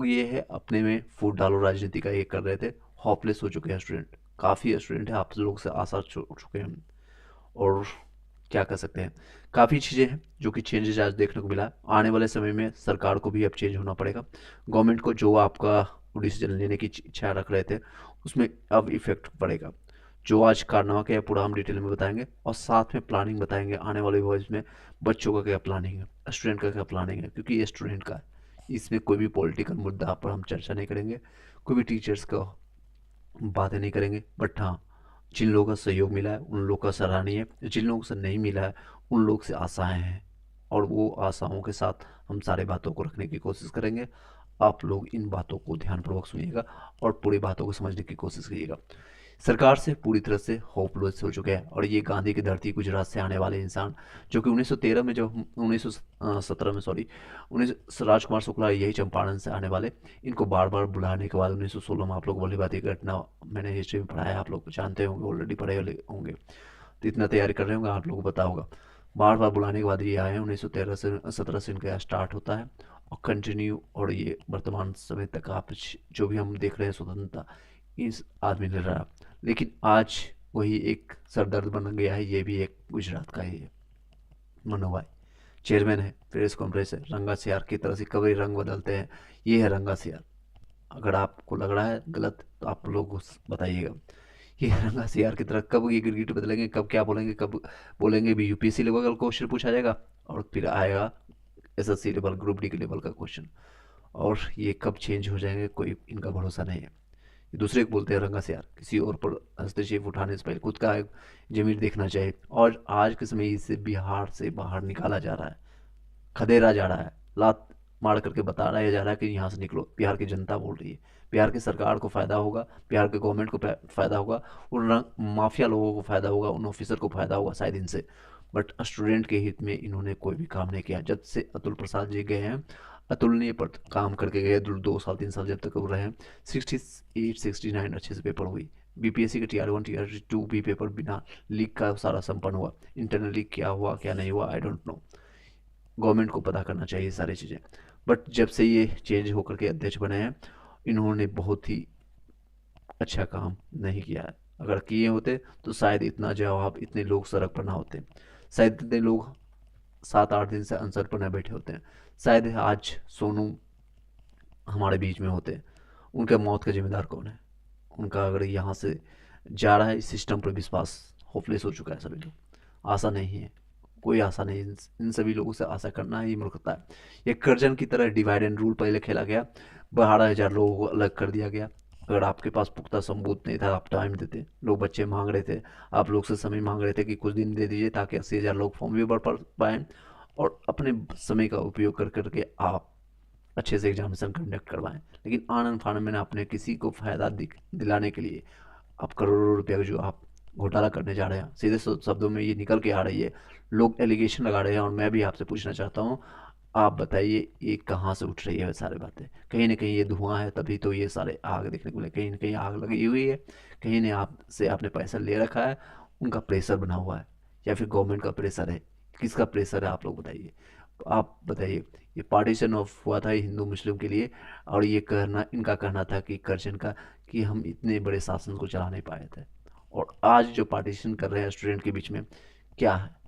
तो ये है अपने में फूट डालो राजनीति का ये कर रहे थे। होपलेस हो चुके हैं स्टूडेंट, काफ़ी स्टूडेंट है आप लोग से आशा छूट चुके हैं। और क्या कर सकते हैं, काफ़ी चीज़ें हैं जो कि चेंजेस आज देखने को मिला है। आने वाले समय में सरकार को भी अब चेंज होना पड़ेगा। गवर्नमेंट को जो आपका डिसीजन लेने की इच्छा रख रहे थे उसमें अब इफेक्ट पड़ेगा। जो आज कारनामा क्या है पूरा हम डिटेल में बताएंगे और साथ में प्लानिंग बताएंगे आने वाले वॉइस में। बच्चों का क्या प्लानिंग है, स्टूडेंट का क्या प्लानिंग है, क्योंकि ये स्टूडेंट का है। इसमें कोई भी पॉलिटिकल मुद्दा पर हम चर्चा नहीं करेंगे, कोई भी टीचर्स का बातें नहीं करेंगे। बट हाँ, जिन लोगों का सहयोग मिला है उन लोगों का सराहनीय है, जिन लोगों से नहीं मिला है उन लोग से आशाएं हैं। और वो आशाओं के साथ हम सारे बातों को रखने की कोशिश करेंगे। आप लोग इन बातों को ध्यानपूर्वक सुनिएगा और पूरी बातों को समझने की कोशिश कीजिएगा। सरकार से पूरी तरह से होपलेस हो चुके हैं और ये गांधी की धरती गुजरात से आने वाले इंसान जो कि 1913 में, जो 1917 में, सॉरी, 19 राजकुमार शुक्ला यही चंपारण से आने वाले, इनको बार बार बुलाने के बाद 1916 में, आप लोग वाली बात, घटना मैंने हिस्ट्री में पढ़ा है, आप लोग जानते होंगे, ऑलरेडी पढ़े होंगे, तो इतना तैयारी कर रहे होंगे, आप लोगों को पता होगा। बार बार बुलाने के बाद ये आए हैं। 1913 से 17 से इनका स्टार्ट होता है और कंटिन्यू, और ये वर्तमान समय तक आप जो भी हम देख रहे हैं स्वतंत्रता इस आदमी ने रहा। लेकिन आज वही एक सरदर्द बन गया है। ये भी एक गुजरात का ही है, मनु भाई चेयरमैन है, प्रेस कॉन्फ्रेंस है, रंगा सियार की तरह से कभी रंग बदलते हैं। ये है रंगा सियार। अगर आपको लग रहा है गलत तो आप लोग बताइएगा। ये रंगा सियार की तरह कब ये गिरगिट बदलेंगे, कब क्या बोलेंगे, कब बोलेंगे भी यूपीएससी लेवल का क्वेश्चन पूछा जाएगा और फिर आएगा एसएससी लेवल, ग्रुप डी के लेवल का क्वेश्चन। और ये कब चेंज हो जाएंगे कोई इनका भरोसा नहीं है। दूसरे को बोलते हैं रंगा से यार, किसी और पर हस्तक्षेप उठाने से पहले खुद का एक जमीर देखना चाहिए। और आज के समय इसे बिहार से बाहर निकाला जा रहा है, खदेड़ा जा रहा है, लात मार करके बताया जा रहा है कि यहाँ से निकलो। बिहार की जनता बोल रही है, बिहार की सरकार को फ़ायदा होगा, बिहार के गवर्नमेंट को फ़ायदा होगा, उन माफिया लोगों को फ़ायदा होगा, उन ऑफिसर को फ़ायदा होगा शायद इनसे। बट स्टूडेंट के हित में इन्होंने कोई भी काम नहीं किया। जब से अतुल प्रसाद जी गए हैं, अतुलनीय पर काम करके गए, 2 साल 3 साल जब तक वो रहे, 68 69 अच्छे से पेपर हुई। बीपीएससी के TR1 TR2 भी पेपर बिना लीक का सारा संपन्न हुआ। इंटरनली क्या हुआ क्या नहीं हुआ आई डोंट नो, गवर्नमेंट को पता करना चाहिए सारी चीज़ें। बट जब से ये चेंज होकर के अध्यक्ष बने हैं, इन्होंने बहुत ही अच्छा काम नहीं किया है। अगर किए होते तो शायद इतना जवाब, इतने लोग सड़क पर ना होते, शायद इतने लोग 7 8 दिन से आंसर पर न बैठे होते हैं, शायद आज सोनू हमारे बीच में होते। उनके मौत का जिम्मेदार कौन है? उनका अगर यहाँ से जा रहा है, इस सिस्टम पर विश्वास होपलेस हो चुका है सभी लोग, आशा नहीं है, कोई आशा नहीं। इन सभी लोगों से आशा करना ही मूर्खता है। ये कर्जन की तरह डिवाइड एंड रूल पहले खेला गया, 12,000 लोगों को अलग कर दिया गया। अगर आपके पास पुख्ता सबूत नहीं था, आप टाइम देते, लोग बच्चे मांग रहे थे, आप लोग से समय मांग रहे थे कि कुछ दिन दे दीजिए ताकि 80,000 लोग फॉर्म भी भर पाएँ और अपने समय का उपयोग कर करके आप अच्छे से एग्जामिनेशन कंडक्ट करवाएं। लेकिन आनंद फानन में आपने किसी को फ़ायदा दिलाने के लिए आप करोड़ों रुपया जो आप घोटाला करने जा रहे हैं, सीधे शब्दों में ये निकल के आ रही है। लोग एलिगेशन लगा रहे हैं और मैं भी आपसे पूछना चाहता हूँ, आप बताइए ये कहाँ से उठ रही है सारी बातें? कहीं ना कहीं ये धुआं है, तभी तो ये सारे आग देखने को मिले। कहीं ना कहीं आग लगी हुई है, कहीं ने आपसे आपने पैसा ले रखा है, उनका प्रेशर बना हुआ है, या फिर गवर्नमेंट का प्रेशर है। किसका प्रेशर है आप लोग बताइए। आप बताइए। ये पार्टीशन ऑफ हुआ था हिंदू मुस्लिम के लिए, और ये कहना, इनका कहना था कि कर्जन का, कि हम इतने बड़े शासन को चला नहीं पाए थे। और आज जो पार्टीशन कर रहे हैं स्टूडेंट के बीच में, क्या है?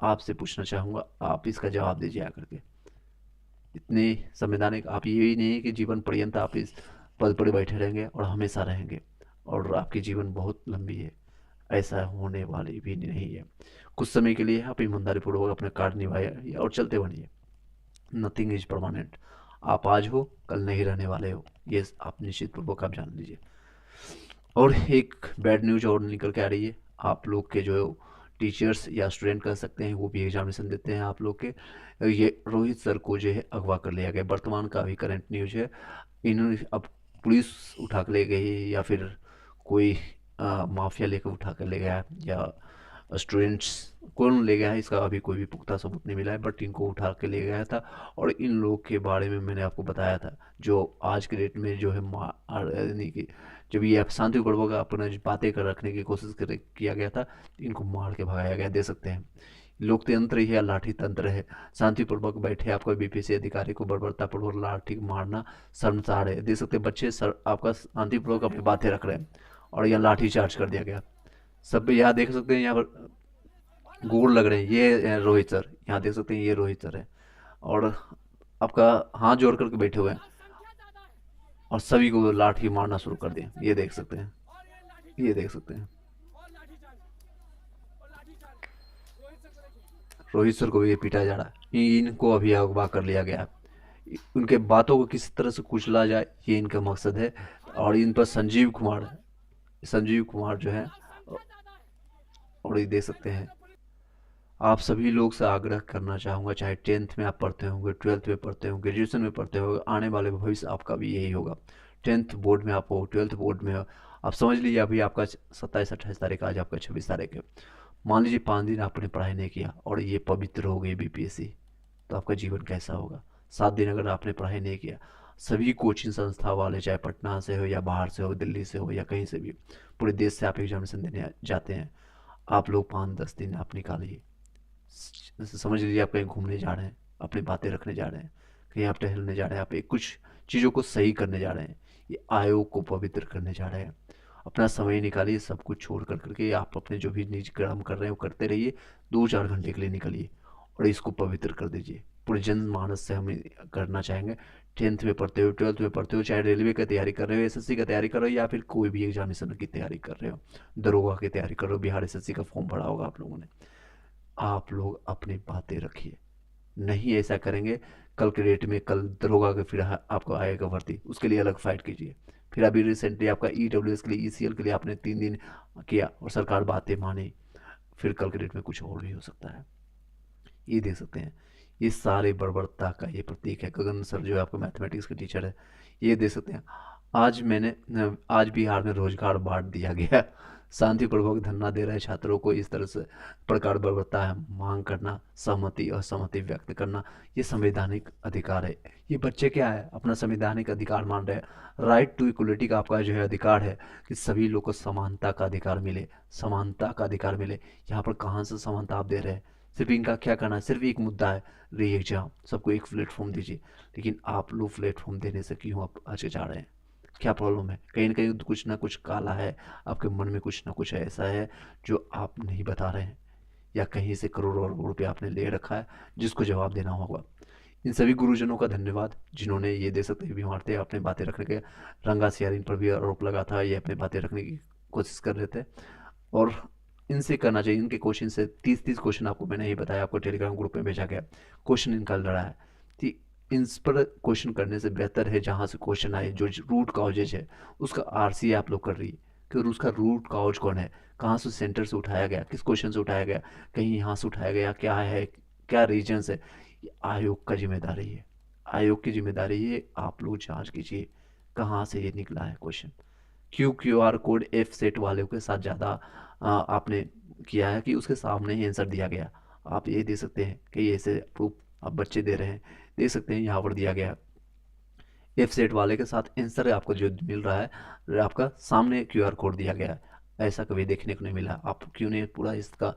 आपसे पूछना चाहूँगा, आप इसका जवाब दीजिए आकर के। इतने संवैधानिक आप, ये ही नहीं है कि जीवन पर्यंत आप इस पद पर बैठे रहेंगे और हमेशा रहेंगे और आपकी जीवन बहुत लंबी है, ऐसा होने वाली भी नहीं है। कुछ समय के लिए आप ईमानदारी पूर्वक अपना कार्य निभाइए और चलते बनिए। Nothing is permanent. आप आज हो, कल नहीं रहने वाले हो, ये आप निश्चित पूर्वक आप जान लीजिए। और एक बैड न्यूज और निकल के आ रही है। आप लोग के जो टीचर्स या स्टूडेंट कह सकते हैं, वो भी एग्जामिनेशन देते हैं आप लोग के, ये रोहित सर को जो है अगवा कर लिया गया। वर्तमान का अभी करंट न्यूज है। इन्होंने अब पुलिस उठा कर ले गई, या फिर कोई माफिया लेकर उठा कर ले गया, या स्टूडेंट्स कौन ले गया है इसका अभी कोई भी पुख्ता सबूत नहीं मिला है, बट इनको उठा के ले गया था। और इन लोग के बारे में मैंने आपको बताया था, जो आज के डेट में जो है यानी कि जब ये शांतिपूर्वक अपना बातें कर रखने की कोशिश किया गया था, इनको मार के भगाया गया, दे सकते हैं। लोकतंत्र ही है, लाठी तंत्र है। शांतिपूर्वक बैठे आपका बीपीएससी अधिकारी को बर्बरतापूर्वक लाठी मारना शर्मसार है। देख सकते हैं बच्चे सर आपका शांतिपूर्वक अपनी बातें रख रहे हैं और यहाँ लाठी चार्ज कर दिया गया। सब यहाँ देख सकते हैं, यहाँ पर गोल लग रहे हैं, ये रोहित सर, यहाँ देख सकते हैं ये रोहित सर है और आपका हाथ जोड़ करके बैठे हुए हैं और सभी को लाठी मारना शुरू कर दिया। ये देख सकते हैं, ये देख सकते हैं रोहित सर को भी ये पीटा जा रहा है। इनको अभी अगवा कर लिया गया है। उनके बातों को किस तरह से कुचला जाए ये इनका मकसद है। और इन पर संजीव कुमार जो है, और ये देख सकते हैं आप सभी लोग से आग्रह करना चाहूँगा, चाहे 10th में आप पढ़ते होंगे, 12th में पढ़ते होंगे, ग्रेजुएशन में पढ़ते होंगे, आने वाले भविष्य आपका भी यही होगा। 10th बोर्ड में आप हो, 12th बोर्ड में हो, आप समझ लीजिए अभी आपका 27-28 तारीख, आज आपका 26 तारीख है। मान लीजिए 5 दिन आपने पढ़ाई नहीं किया और ये पवित्र हो गई बीपीएससी, तो आपका जीवन कैसा होगा। 7 दिन अगर आपने पढ़ाई नहीं किया, सभी कोचिंग संस्था वाले, चाहे पटना से हो या बाहर से हो, दिल्ली से हो या कहीं से भी, पूरे देश से आप एग्जामिनेशन देने जाते हैं, आप लोग 5-10 दिन आप निकालिए। समझ लीजिए आप कहीं घूमने जा रहे हैं, अपनी बातें रखने जा रहे हैं, कहीं आप टहलने जा रहे हैं, आप एक कुछ चीज़ों को सही करने जा रहे हैं, ये आयोग को पवित्र करने जा रहे हैं। अपना समय निकालिए, सब कुछ छोड़ कर करके आप अपने जो भी निजी काम कर रहे हैं वो करते रहिए। 2-4 घंटे के लिए निकलिए और इसको पवित्र कर दीजिए। पूरे जनमानस से हम करना चाहेंगे। 10th में पढ़ते हो, 12th में पढ़ते हो, चाहे रेलवे की तैयारी कर रहे हो, एसएससी का तैयारी कर रहे हो या फिर कोई भी एग्जामिनेशन की तैयारी कर रहे हो, दरोगा की तैयारी कर रहे हो, बिहार एसएससी का फॉर्म भरा होगा आप लोगों ने, आप लोग अपनी बातें रखिए। नहीं ऐसा करेंगे, कल के डेट में कल दरोगा के फिर आपको आएगा भर्ती, उसके लिए अलग फाइट कीजिए। फिर अभी रिसेंटली आपका ईडब्ल्यूएस के लिए, ईसीएल के लिए आपने 3 दिन किया और सरकार बातें मानी, फिर कल के डेट में कुछ और भी हो सकता है। ये देख सकते हैं, ये सारे बर्बरता का ये प्रतीक है। गगन सर जो है आपको मैथमेटिक्स के टीचर है, ये देख सकते हैं। आज बिहार में रोजगार बांट दिया गया। शांतिपूर्वक धरना दे रहे छात्रों को इस तरह से प्रकार बर्बरता है, मांग करना, सहमति और सहमति व्यक्त करना, ये संवैधानिक अधिकार है। ये बच्चे क्या है, अपना संवैधानिक अधिकार मान रहे हैं। राइट टू इक्वलिटी का आपका जो है अधिकार है कि सभी लोग को समानता का अधिकार मिले, समानता का अधिकार मिले। यहाँ पर कहाँ से समानता आप दे रहे हैं। सिर्फ इनका क्या करना है, सिर्फ एक मुद्दा है, री एग्जाम, सबको एक प्लेटफॉर्म दीजिए। लेकिन आप लोग प्लेटफॉर्म देने से क्यों आप जा रहे हैं, क्या प्रॉब्लम है। कहीं ना कहीं कुछ ना कुछ काला है, आपके मन में कुछ ना कुछ ऐसा है जो आप नहीं बता रहे हैं, या कहीं से करोड़ों रुपये आपने ले रखा है जिसको जवाब देना होगा। इन सभी गुरुजनों का धन्यवाद जिन्होंने ये दे सकते बीमार थे, अपने बातें रखने के, रंगा सियारिन पर भी आरोप लगा था, ये अपने बातें रखने की कोशिश कर रहे थे। और इनसे करना चाहिए, इनके क्वेश्चन से 30-30 क्वेश्चन आपको मैंने ही बताया, आपको टेलीग्राम ग्रुप में भेजा गया, क्वेश्चन इनका लड़ा है। कि इन पर क्वेश्चन करने से बेहतर है जहाँ से क्वेश्चन आए, जो रूट कॉजेज है उसका आरसीए आप लोग कर रही है कि उसका रूट कॉज कौन है, कहाँ से सेंटर से उठाया गया, किस क्वेश्चन से उठाया गया, कहीं यहाँ से उठाया गया, क्या है, क्या रीजन्स है। ये आयोग का जिम्मेदारी है, आयोग की जिम्मेदारी है। आप लोग जांच कीजिए कहाँ से ये निकला है question. QR code F set वाले के साथ ज़्यादा आपने किया है कि उसके सामने ही आंसर दिया गया। आप ये दे सकते हैं कि ये ऐसे प्रूफ आप बच्चे दे रहे हैं, देख सकते हैं यहाँ पर दिया गया एफ सेट वाले के साथ आंसर आपको जो मिल रहा है, आपका सामने क्यूआर कोड दिया गया है। ऐसा कभी देखने को नहीं मिला, आप क्यों नहीं पूरा इसका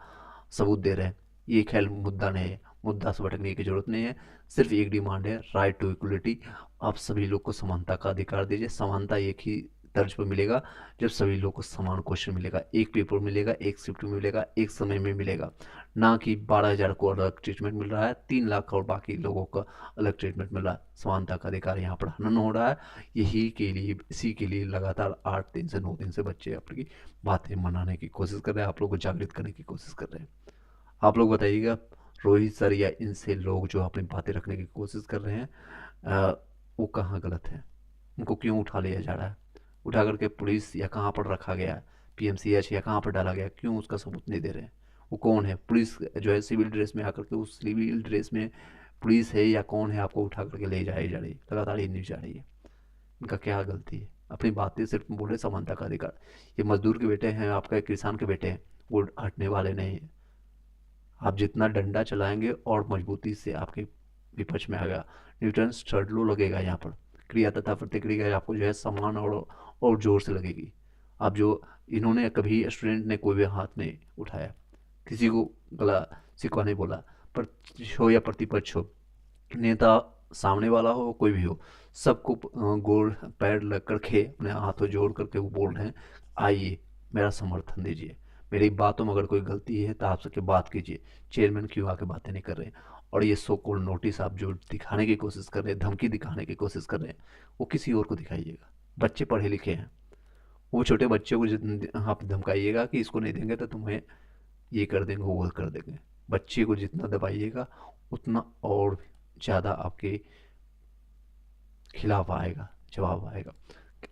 सबूत दे रहे हैं। ये खेल मुद्दा नहीं है, मुद्दा से भटकने की जरूरत नहीं है। सिर्फ एक डिमांड है, राइट टू इक्वलिटी। आप सभी लोग को समानता का अधिकार दीजिए। समानता एक ही तर्ज पर मिलेगा जब सभी लोग को समान क्वेश्चन मिलेगा, एक पेपर मिलेगा, एक शिफ्ट में मिलेगा, एक समय में मिलेगा, ना कि 12,000 को अलग ट्रीटमेंट मिल रहा है, 3 लाख और बाकी लोगों का अलग ट्रीटमेंट मिल रहा है। समानता का अधिकार यहाँ पर हनन हो रहा है। यही के लिए, इसी के लिए लगातार 8 दिन से 9 दिन से बच्चे अपनी बातें मनाने की कोशिश कर रहे हैं, आप लोग को जागृत करने की कोशिश कर रहे हैं। आप लोग बताइएगा, रोहित सर या इनसे लोग जो अपनी बातें रखने की कोशिश कर रहे हैं, वो कहाँ गलत है, उनको क्यों उठा लिया जा रहा है, उठा करके पुलिस या कहाँ पर रखा गया है, पीएमसीएच या कहाँ पर डाला गया, क्यों उसका सबूत नहीं दे रहे हैं। वो कौन है, पुलिस जो है सिविल ड्रेस में आकर के, उस सिविल ड्रेस में पुलिस है या कौन है, आपको उठा करके ले जाई जा रही है, लगातार ये न्यूज आ रही है। इनका क्या गलती है, अपनी बातें सिर्फ बोले समानता का अधिकार। ये मजदूर के बेटे हैं, आपका किसान के बेटे हैं, वो हटने वाले नहीं हैं। आप जितना डंडा चलाएंगे और मजबूती से आपके विपक्ष में आएगा। न्यूटन थर्ड लॉ लगेगा यहाँ पर, क्रिया तथा प्रतिक्रिया आपको जो है समान और जोर से लगेगी। आप जो इन्होंने कभी स्टूडेंट ने कोई भी हाथ नहीं उठाया, किसी को गला सिखवा नहीं बोला। पक्ष हो या प्रतिपक्ष हो, नेता सामने वाला हो कोई भी हो, सबको गोड़ पैर लग कर के अपने हाथों जोड़ करके वो बोल रहे हैं, आइए मेरा समर्थन दीजिए, मेरी बातों में अगर कोई गलती है तो आप सबके बात कीजिए, चेयरमैन क्यों आके बातें नहीं कर रहे हैं। और ये सो कॉल्ड नोटिस आप जो दिखाने की कोशिश कर रहे हैं, धमकी दिखाने की कोशिश कर रहे हैं, वो किसी और को दिखाइएगा। बच्चे पढ़े लिखे हैं, वो छोटे बच्चे को आप धमकाइएगा कि इसको नहीं देंगे तो तुम्हें ये कर देंगे वो कर देंगे। बच्चे को जितना दबाइएगा उतना और ज़्यादा आपके खिलाफ आएगा, जवाब आएगा।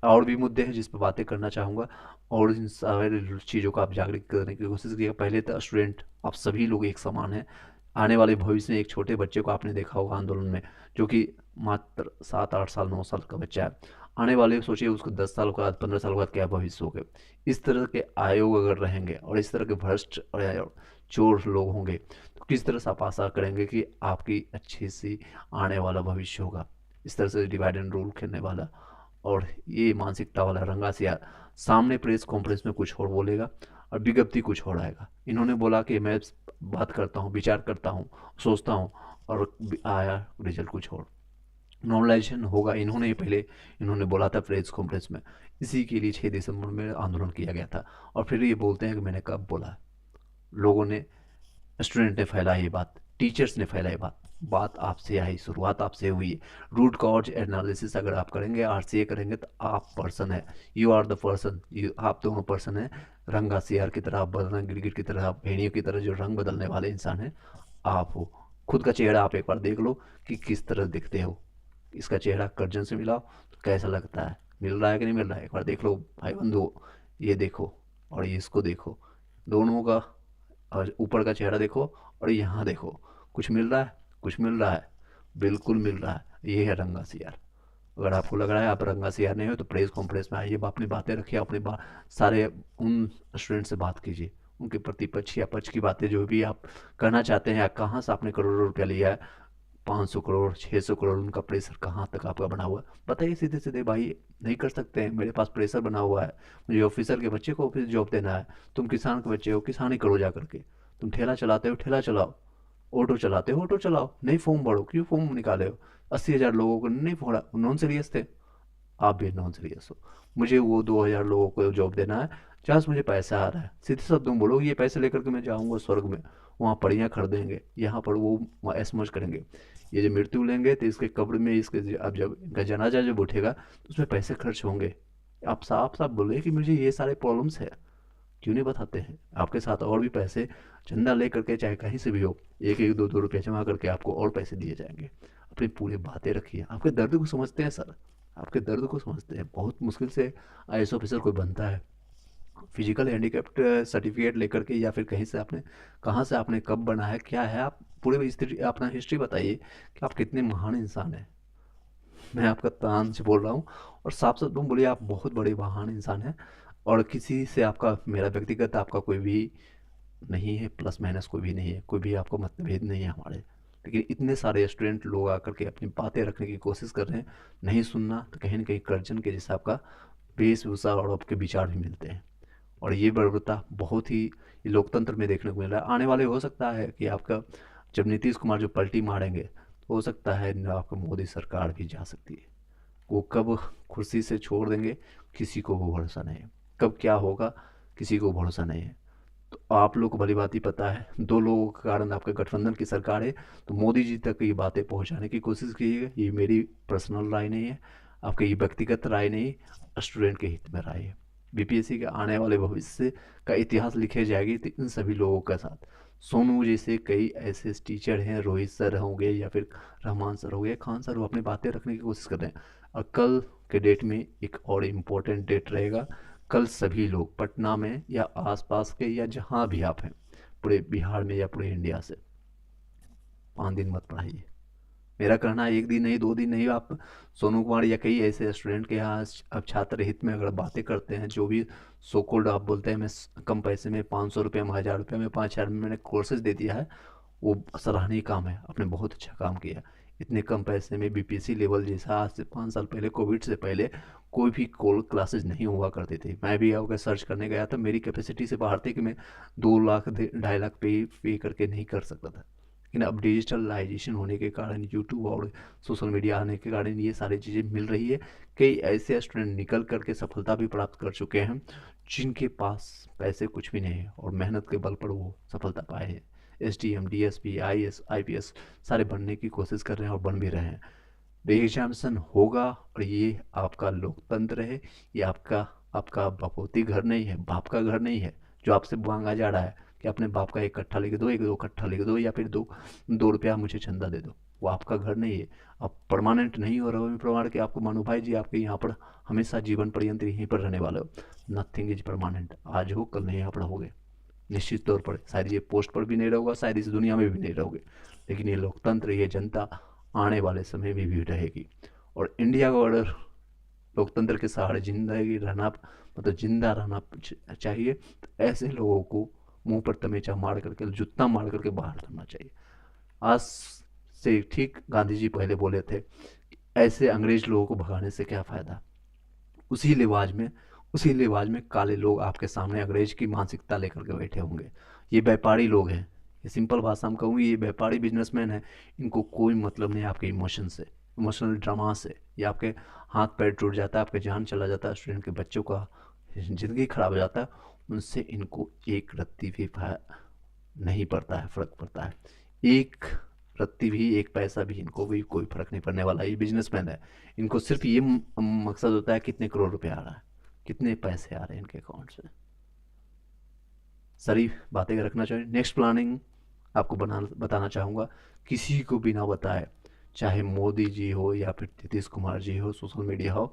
और भी मुद्दे हैं जिस पर बातें करना चाहूँगा, और इन सारे चीज़ों को आप जागरूक करने की कोशिश कीजिएगा। पहले तो स्टूडेंट, आप सभी लोग एक समान हैं। आने वाले भविष्य में एक छोटे बच्चे को आपने देखा होगा आंदोलन में, जो कि मात्र 7-8 साल 9 साल का बच्चा है। आने वाले सोचिए उसको 10 साल के बाद 15 साल के बाद क्या भविष्य होगा। इस तरह के आयोग अगर रहेंगे और इस तरह के भ्रष्ट और चोर लोग होंगे तो किस तरह से आप आशा करेंगे कि आपकी अच्छी सी आने वाला भविष्य होगा। इस तरह से डिवाइड एंड रूल खेलने वाला और ये मानसिकता वाला रंगा सिया सामने प्रेस कॉन्फ्रेंस में कुछ और बोलेगा और विज्ञप्ति कुछ और आएगा। इन्होंने बोला कि मैं बात करता हूँ, विचार करता हूँ, सोचता हूँ, और आया रिजल्ट कुछ और। नॉर्मलाइजेशन होगा, इन्होंने बोला था प्रेस कॉन्फ्रेंस में, इसी के लिए 6 दिसंबर में आंदोलन किया गया था। और फिर ये बोलते हैं कि मैंने कब बोला। लोगों ने, स्टूडेंट ने फैलाई ये बात, टीचर्स ने फैलाई बात, बात आपसे आई, शुरुआत आपसे हुई। रूट कॉज एनालिसिस अगर आप करेंगे, आरसीए करेंगे, तो आप पर्सन है, यू आर द पर्सन, आप दोनों पर्सन है। रंगा सियार की तरह आप बदलना, गिरगिट की तरह आप, भेड़ियों की तरह जो रंग बदलने वाले इंसान हैं आप हो। खुद का चेहरा आप एक बार देख लो कि किस तरह दिखते हो। इसका चेहरा कर्जन से मिलाओ तो कैसा लगता है, मिल रहा है कि नहीं मिल रहा है, एक बार देख लो भाई बंधु। ये देखो और ये इसको देखो, दोनों का, और ऊपर का चेहरा देखो और यहाँ देखो, कुछ मिल रहा है, कुछ मिल रहा है, बिल्कुल मिल रहा है। ये है रंगा सियार। अगर आपको लग रहा है आप रंगा सियार नहीं हो तो प्रेस कॉन्फ्रेंस में आइए, अपनी बातें रखिए, अपने सारे उन स्टूडेंट से बात कीजिए, उनके प्रतिपक्ष या पक्ष की बातें जो भी आप करना चाहते हैं। कहाँ से आपने करोड़ों रुपया लिया है, 500 करोड़ 600 करोड़, उनका प्रेशर कहाँ तक आपका बना हुआ है बताइए सीधे सीधे। भाई नहीं कर सकते हैं, मेरे पास प्रेशर बना हुआ है, मुझे ऑफिसर के बच्चे को ऑफिस जॉब देना है, तुम किसान के बच्चे हो, किसानी करो जा करके। तुम ठेला चलाते हो, ठेला चलाओ, ऑटो चलाते हो, ऑटो चलाओ, नहीं फॉर्म भरो, क्यों फॉर्म निकाले हो। 80,000 लोगों को नहीं फोड़ा, नॉन सीरियस थे, आप भी नॉन सीरियस हो। मुझे वो 2,000 लोगों को जॉब देना है, जहाँ से मुझे पैसा आ रहा है, सीधे साथ तुम बोलो ये पैसे लेकर के मैं जाऊँगा स्वर्ग में, वहाँ पड़ियाँ खरीदेंगे, यहाँ पर वो ऐश मौज करेंगे। ये जो मृत्यु लेंगे तो इसके कब्र में, इसके अब जब इनका जनाजा जब उठेगा तो उसमें पैसे खर्च होंगे। आप साफ साफ बोले कि मुझे ये सारे प्रॉब्लम्स है, क्यों नहीं बताते हैं। आपके साथ और भी पैसे चंदा ले करके, चाहे कहीं से भी हो, 1-1 2-2 रुपये जमा करके आपको और पैसे दिए जाएंगे। अपनी पूरी बातें रखिए, आपके दर्द को समझते हैं सर, आपके दर्द को समझते हैं। बहुत मुश्किल से आईएएस ऑफिसर कोई बनता है, फिजिकल हैंडीकैप्ड सर्टिफिकेट लेकर के, या फिर कहीं से आपने, कहाँ से आपने, कब बना है, क्या है, आप पूरे हिस्ट्री, अपना हिस्ट्री बताइए कि आप कितने महान इंसान हैं। मैं आपका तान से बोल रहा हूँ, और साफ साफ तुम बोलिए आप बहुत बड़े महान इंसान हैं, और किसी से आपका, मेरा व्यक्तिगत आपका कोई भी नहीं है, प्लस माइनस कोई भी नहीं है, कोई भी आपको मतभेद नहीं है हमारे। लेकिन इतने सारे स्टूडेंट लोग आकर के अपनी बातें रखने की कोशिश कर रहे हैं, नहीं सुनना तो कहीं ना कहीं कर्जन के जैसा आपका वेशभूषा और आपके विचार भी मिलते हैं। और ये बर्बरता बहुत ही लोकतंत्र में देखने को मिल रहा है। आने वाले हो सकता है कि आपका, जब नीतीश कुमार जो पलटी मारेंगे तो हो सकता है आपका मोदी सरकार भी जा सकती है। वो कब कुर्सी से छोड़ देंगे किसी को वो भरोसा नहीं है, कब क्या होगा किसी को भरोसा नहीं है। तो आप लोग को भली बात ही पता है, 2 लोगों के कारण आपके गठबंधन की सरकार है, तो मोदी जी तक ये बातें पहुंचाने की कोशिश कीजिएगा। ये मेरी पर्सनल राय नहीं है, आपकी ये व्यक्तिगत राय नहीं, स्टूडेंट के हित में राय है। बीपीएससी के आने वाले भविष्य का इतिहास लिखे जाएगी तो इन सभी लोगों के साथ। सोनू जैसे कई ऐसे टीचर हैं, रोहित सर हो गए या फिर रहमान सर हो गए, खान सर, वो अपनी बातें रखने की कोशिश कर रहे हैं। और कल के डेट में एक और इम्पोर्टेंट डेट रहेगा। कल सभी लोग पटना में या आसपास के, या जहाँ भी आप हैं, पूरे बिहार में या पूरे इंडिया से, 5 दिन मत पढ़ाइए। मेरा कहना है 1 दिन नहीं, 2 दिन नहीं, आप सोनू कुमार या कई ऐसे स्टूडेंट के यहाँ अब छात्र हित में अगर बातें करते हैं, जो भी सो कॉल्ड आप बोलते हैं मैं कम पैसे में 500 रुपये में, 1000 रुपये में, 5000 में मैंने कोर्सेज दे दिया है, वो सराहनीय काम है, आपने बहुत अच्छा काम किया। इतने कम पैसे में बीपीएससी लेवल जैसा आज से 5 साल पहले, कोविड से पहले, कोई भी कोल क्लासेज नहीं हुआ करती थी। मैं भी अगर सर्च करने गया था, मेरी कैपेसिटी से बाहर थी कि मैं 2 लाख 2.5 लाख पे करके नहीं कर सकता था। लेकिन अब डिजिटलाइजेशन होने के कारण, यूट्यूब और सोशल मीडिया आने के कारण ये सारी चीज़ें मिल रही है। कई ऐसे स्टूडेंट निकल करके सफलता भी प्राप्त कर चुके हैं जिनके पास पैसे कुछ भी नहीं है और मेहनत के बल पर वो सफलता पाए हैं। SDM, DSP, IAS, IPS सारे बनने की कोशिश कर रहे हैं और बन भी रहे हैं। री एग्जामिनेशन होगा और ये आपका लोकतंत्र है। ये आपका आपका बापोती घर नहीं है, बाप का घर नहीं है जो आपसे मांगा जा रहा है कि अपने बाप का 1 कट्ठा लिख दो, 1-2 कट्ठा लिख दो, या फिर 2 रुपया मुझे चंदा दे दो। वो आपका घर नहीं है। आप परमानेंट नहीं हो रहे हो प्रमाण कि आपको मानो भाई जी आपके यहाँ पर हमेशा जीवन पर्यंत यहीं पर रहने वाले हो। Nothing is permanent. आज हो कल नहीं यहाँ पर रहोगे, निश्चित तौर पर। शायद ये पोस्ट पर भी नहीं रहोगा, शायद इस दुनिया में भी नहीं रहोगे, लेकिन ये लोकतंत्र, ये जनता आने वाले समय में भी रहेगी। और इंडिया को अगर लोकतंत्र के सहारे जिंदगी रहना, मतलब जिंदा रहना चाहिए, तो ऐसे लोगों को मुंह पर तमेचा मार करके, जूता मार करके बाहर करना चाहिए। आज से ठीक गांधी जी पहले बोले थे, ऐसे अंग्रेज लोगों को भगाने से क्या फायदा। उसी लिवाज में उसी लिवाज में काले लोग आपके सामने अंग्रेज की मानसिकता लेकर के बैठे होंगे। ये व्यापारी लोग हैं, ये सिंपल भाषा में कहूँ, ये व्यापारी बिजनेसमैन है। इनको कोई मतलब नहीं आपके इमोशन से, इमोशनल ड्रामा से। ये आपके हाथ पैर टूट जाता है, आपके जान चला जाता है, स्टूडेंट के बच्चों का ज़िंदगी खराब हो जाता है, उनसे इनको एक रत्ती भी नहीं पड़ता है, फ़र्क पड़ता है। एक रत्ती भी, एक पैसा भी इनको भी कोई फ़र्क नहीं पड़ने वाला। ये बिजनेसमैन है, इनको सिर्फ ये मकसद होता है कितने करोड़ रुपए आ रहा है, कितने पैसे आ रहे हैं इनके अकाउंट से। सारी बातें रखना चाहिए। नेक्स्ट प्लानिंग आपको बताना चाहूँगा, किसी को बिना बताए, चाहे मोदी जी हो या फिर नीतीश कुमार जी हो, सोशल मीडिया हो,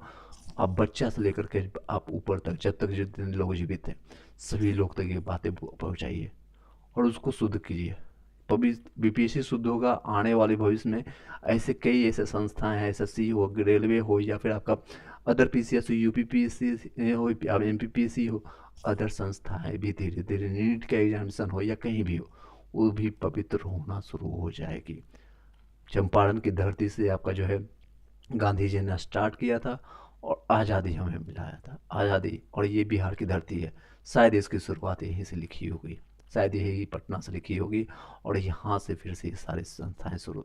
आप बच्चा से लेकर के आप ऊपर तक, जब तक जितने लोग जीवित हैं, सभी लोग तक ये बातें पहुँचाइए और उसको शुद्ध कीजिए। बीपीएससी शुद्ध होगा, आने वाले भविष्य में ऐसे कई ऐसे संस्थाएं हैं, SSC हो, रेलवे हो, या फिर आपका अदर PCS हो, UPPSC हो, MPPSC हो, अदर संस्थाएं भी धीरे धीरे, नीट का एग्जामिनेशन हो या कहीं भी हो, वो भी पवित्र होना शुरू हो जाएगी। चंपारण की धरती से आपका जो है गांधी जी ने स्टार्ट किया था और आज़ादी हमें मिलाया था, आज़ादी। और ये बिहार की धरती है, शायद इसकी शुरुआत यहीं से लिखी होगी, शायद यही पटना से लिखी होगी, और यहाँ से फिर से ये सारी संस्थाएं शुरू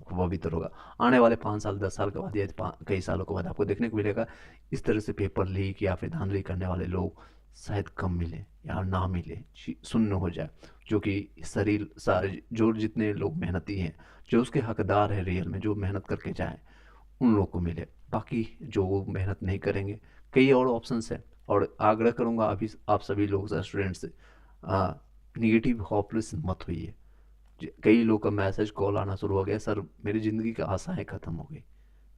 पवित्र होगा। आने वाले 5 साल 10 साल के बाद या कई सालों के बाद आपको देखने को मिलेगा इस तरह से पेपर लीक या फिर धांधली करने वाले लोग शायद कम मिले या ना मिले, शून्य हो जाए। जो कि शरीर सारे जो जितने लोग मेहनती हैं, जो उसके हकदार हैं रियल में, जो मेहनत करके जाएं, उन लोगों को मिले। बाकी जो मेहनत नहीं करेंगे, कई और ऑप्शंस हैं। और आग्रह करूँगा अभी आप सभी लोग, स्टूडेंट से, निगेटिव होपलेस मत होइए। कई लोग का मैसेज कॉल आना शुरू हो गया, सर मेरी ज़िंदगी की आशाएं ख़त्म हो गई,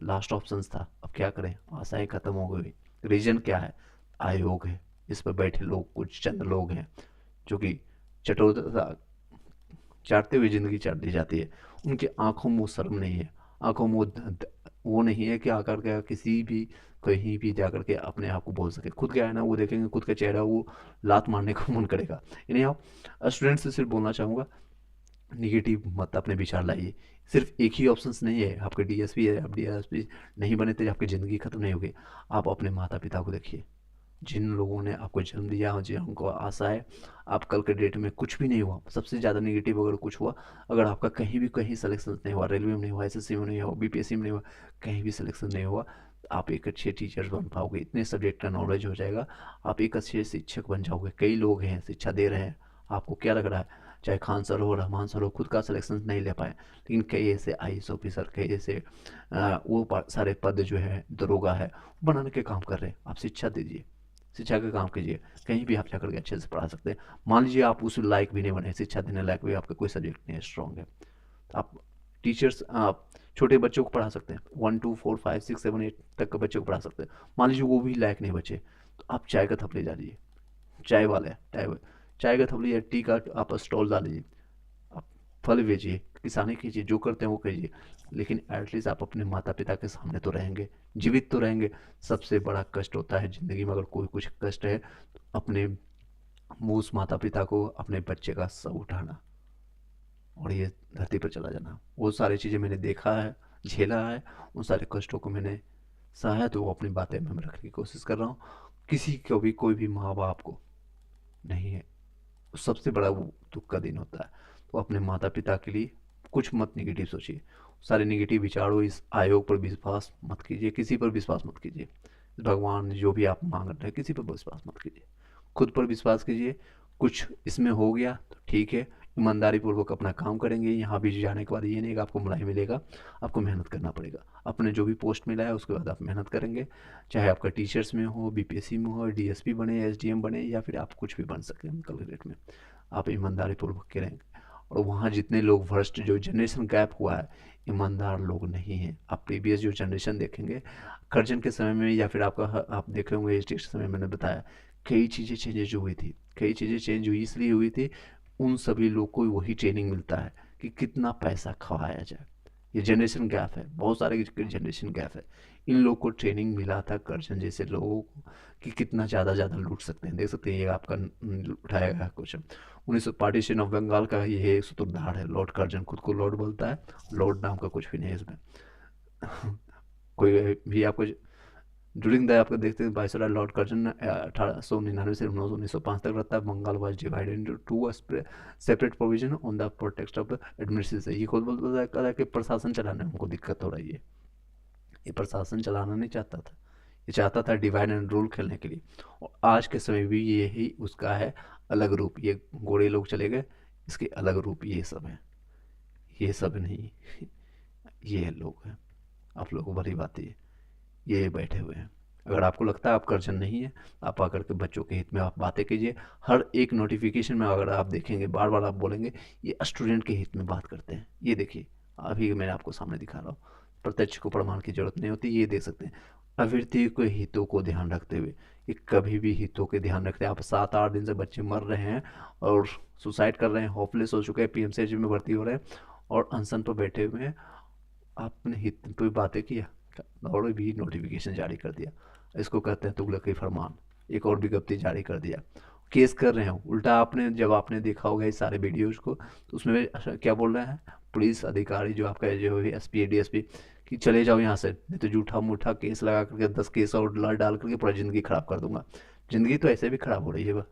लास्ट ऑप्शंस था, अब क्या करें, आशाएं ख़त्म हो गई। रीज़न क्या है? आयोग है, इस पर बैठे लोग, कुछ चंद लोग हैं जो कि चटोरता चाटते हुए ज़िंदगी चाट दी जाती है। उनकी आंखों में वो शर्म नहीं है, आंखों में वो नहीं है कि आकर के किसी भी कहीं भी जाकर के अपने आप को बोल सके। खुद क्या है ना, वो देखेंगे खुद का चेहरा, वो लात मारने को मन करेगा। इन्हें आप स्टूडेंट से सिर्फ बोलना चाहूँगा, निगेटिव मत अपने विचार लाइए। सिर्फ एक ही ऑप्शंस नहीं है, आपके DSP है, आप DSP नहीं बने तो आपकी ज़िंदगी खत्म नहीं होगी। आप अपने माता पिता को देखिए, जिन लोगों ने आपको जन्म दिया, जिनको आशा है, आप कल के डेट में कुछ भी नहीं हुआ, सबसे ज़्यादा निगेटिव अगर कुछ हुआ, अगर आपका कहीं भी कहीं सिलेक्शन नहीं हुआ, रेलवे में नहीं हुआ, SSC में नहीं हुआ, BPSC में नहीं हुआ, कहीं भी सिलेक्शन नहीं हुआ, तो आप एक अच्छे टीचर बन पाओगे, इतने सब्जेक्ट का नॉलेज हो जाएगा, आप एक अच्छे शिक्षक बन जाओगे। कई लोग हैं शिक्षा दे रहे हैं, आपको क्या लग रहा है, चाहे खान सर हो, रहमान सर हो, खुद का सिलेक्शन नहीं ले पाए, लेकिन कई ऐसे IAS ऑफिसर, कई ऐसे वो सारे पद जो है, दरोगा है, बनाने के काम कर रहे हैं। आप शिक्षा दीजिए, शिक्षा का काम कीजिए, कहीं भी आप जाकर के अच्छे से पढ़ा सकते हैं। मान लीजिए आप उस लायक भी नहीं बने, शिक्षा देने लायक भी, आपका कोई सब्जेक्ट नहीं है स्ट्रॉन्ग है, तो आप टीचर्स, आप छोटे बच्चों को पढ़ा सकते हैं, 1 2 4 5 6 7 8 तक के बच्चों को पढ़ा सकते हैं। मान लीजिए वो भी लायक नहीं बचे, तो आप चाय का थप ले जा लीजिए, चाय वाले चाय का थप लीजिए, टी का आप स्टॉल डाल लीजिए, आप फल बेचिए, किसानी कीजिए, जो करते हैं वो कीजिए, लेकिन एटलीस्ट आप अपने माता पिता के सामने तो रहेंगे, जीवित तो रहेंगे। सबसे बड़ा कष्ट होता है ज़िंदगी में, अगर कोई कुछ कष्ट है तो अपने मुँह उस माता पिता को, अपने बच्चे का शव उठाना और ये धरती पर चला जाना। वो सारी चीज़ें मैंने देखा है, झेला है, उन सारे कष्टों को मैंने सहा है, तो वो अपनी बातें में रखने की कोशिश कर रहा हूँ। किसी को भी, कोई भी माँ बाप को नहीं है, सबसे बड़ा वो दुख का दिन होता है। तो अपने माता पिता के लिए कुछ मत निगेटिव सोचिए, सारे निगेटिव विचारों, इस आयोग पर विश्वास मत कीजिए, किसी पर विश्वास मत कीजिए। भगवान जो भी आप मांग रहे हैं, किसी पर विश्वास मत कीजिए, खुद पर विश्वास कीजिए। कुछ इसमें हो गया तो ठीक है, ईमानदारी पूर्वक अपना काम करेंगे। यहाँ भी जाने के बाद ये नहीं कि आपको मलाई मिलेगा, आपको मेहनत करना पड़ेगा। अपने जो भी पोस्ट मिला है उसके बाद आप मेहनत करेंगे, चाहे आपका टीचर्स में हो, बीपीएससी में हो, डीएसपी बने, एसडीएम बने, या फिर आप कुछ भी बन सकते हैं कलेक्ट्रेट में। आप ईमानदारी पूर्वक करेंगे। और वहाँ जितने लोग भ्रष्ट, जो जनरेशन गैप हुआ है, ईमानदार लोग नहीं हैं। आप प्रीवियस जो जनरेशन देखेंगे, कर्जन के समय में, या फिर आपका आप देखे होंगे एच के समय, मैंने बताया कई चीज़ें चेंजेज हुई थी। कई चीज़ें चेंज हुई इसलिए हुई थी, उन सभी लोग को वही ट्रेनिंग मिलता है कि कितना पैसा खवाया जाए। ये जनरेशन गैप है, बहुत सारे जनरेशन गैप है। इन लोग को ट्रेनिंग मिला था कर्जन जैसे लोगों को कि कितना ज़्यादा ज़्यादा लूट सकते हैं। देख सकते हैं ये आपका उठाया गया क्वेश्चन, 1900 पार्टीशन ऑफ बंगाल का ये एक सूत्रधार है लॉर्ड कर्जन, खुद को लॉर्ड बोलता है। लॉर्ड नाम का कुछ भी नहीं है इसमें। कोई भी आपको ड्यूरिंग द आपको देखते हैं वायसराय लॉर्ड कर्जन 1899 से 1905 तक रहता है। Bengal was divided into two separate provision on the pretext of administration. ये खुद बोलता है कि प्रशासन चलाने में हमको दिक्कत हो रही है। ये प्रशासन चलाना नहीं चाहता था, ये चाहता था डिवाइड एंड रूल खेलने के लिए। और आज के समय भी यही उसका है अलग रूप। ये गोरे लोग चले गए, इसके अलग रूप ये सब है। ये सब नहीं, ये लोग हैं। आप लोगों को बड़ी बात ये बैठे हुए हैं। अगर आपको लगता है आप कर्जन नहीं है, आप आकर के बच्चों के हित में आप बातें कीजिए। हर एक नोटिफिकेशन में अगर आप देखेंगे, बार बार आप बोलेंगे ये स्टूडेंट के हित में बात करते हैं। ये देखिए, अभी मैंने आपको सामने दिखा रहा हूँ, प्रत्यक्ष को प्रमाण की जरूरत नहीं होती। ये देख सकते हैं, अभ्यर्थी के हितों को ध्यान रखते हुए, ये कभी भी हितों के ध्यान रखते हैं। आप 7-8 दिन से बच्चे मर रहे हैं और सुसाइड कर रहे हैं, होपलेस हो चुके हैं, पीएमसीएच में भर्ती हो रहे हैं और अनशन पर बैठे हुए हैं। आपने हित पे बातें किया और भी नोटिफिकेशन जारी कर दिया। इसको कहते हैं तुगलकी फरमान। एक और विज्ञप्ति जारी कर दिया, केस कर रहे हैं उल्टा। आपने जब आपने देखा होगा इस सारे वीडियोज को, तो उसमें क्या बोल रहे हैं पुलिस अधिकारी, जो आपका जो है एसपी डीएसपी, कि चले जाओ यहाँ से, नहीं तो झूठा मूठा केस लगा करके 10 केस और डाल करके पूरा ज़िंदगी ख़राब कर दूंगा। ज़िंदगी तो ऐसे भी ख़राब हो रही है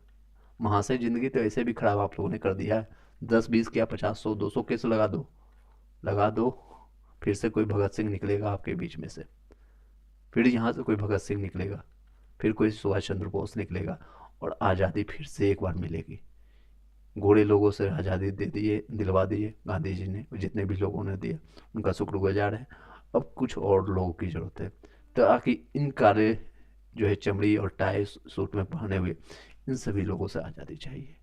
महाशय, ज़िंदगी तो ऐसे भी ख़राब आप लोगों ने कर दिया है। 10-20 क्या 50-100-200 केस लगा दो, लगा दो, फिर से कोई भगत सिंह निकलेगा आपके बीच में से, फिर यहाँ से कोई भगत सिंह निकलेगा, फिर कोई सुभाष चंद्र बोस निकलेगा, और आज़ादी फिर से एक बार मिलेगी। गोरे लोगों से आज़ादी दे दिए, दिलवा दिए गांधी जी ने, जितने भी लोगों ने दिया उनका शुक्रगुजार है। अब कुछ और लोगों की ज़रूरत है, ताकि इन काले जो है चमड़ी और टाई सूट में पहने हुए इन सभी लोगों से आज़ादी चाहिए।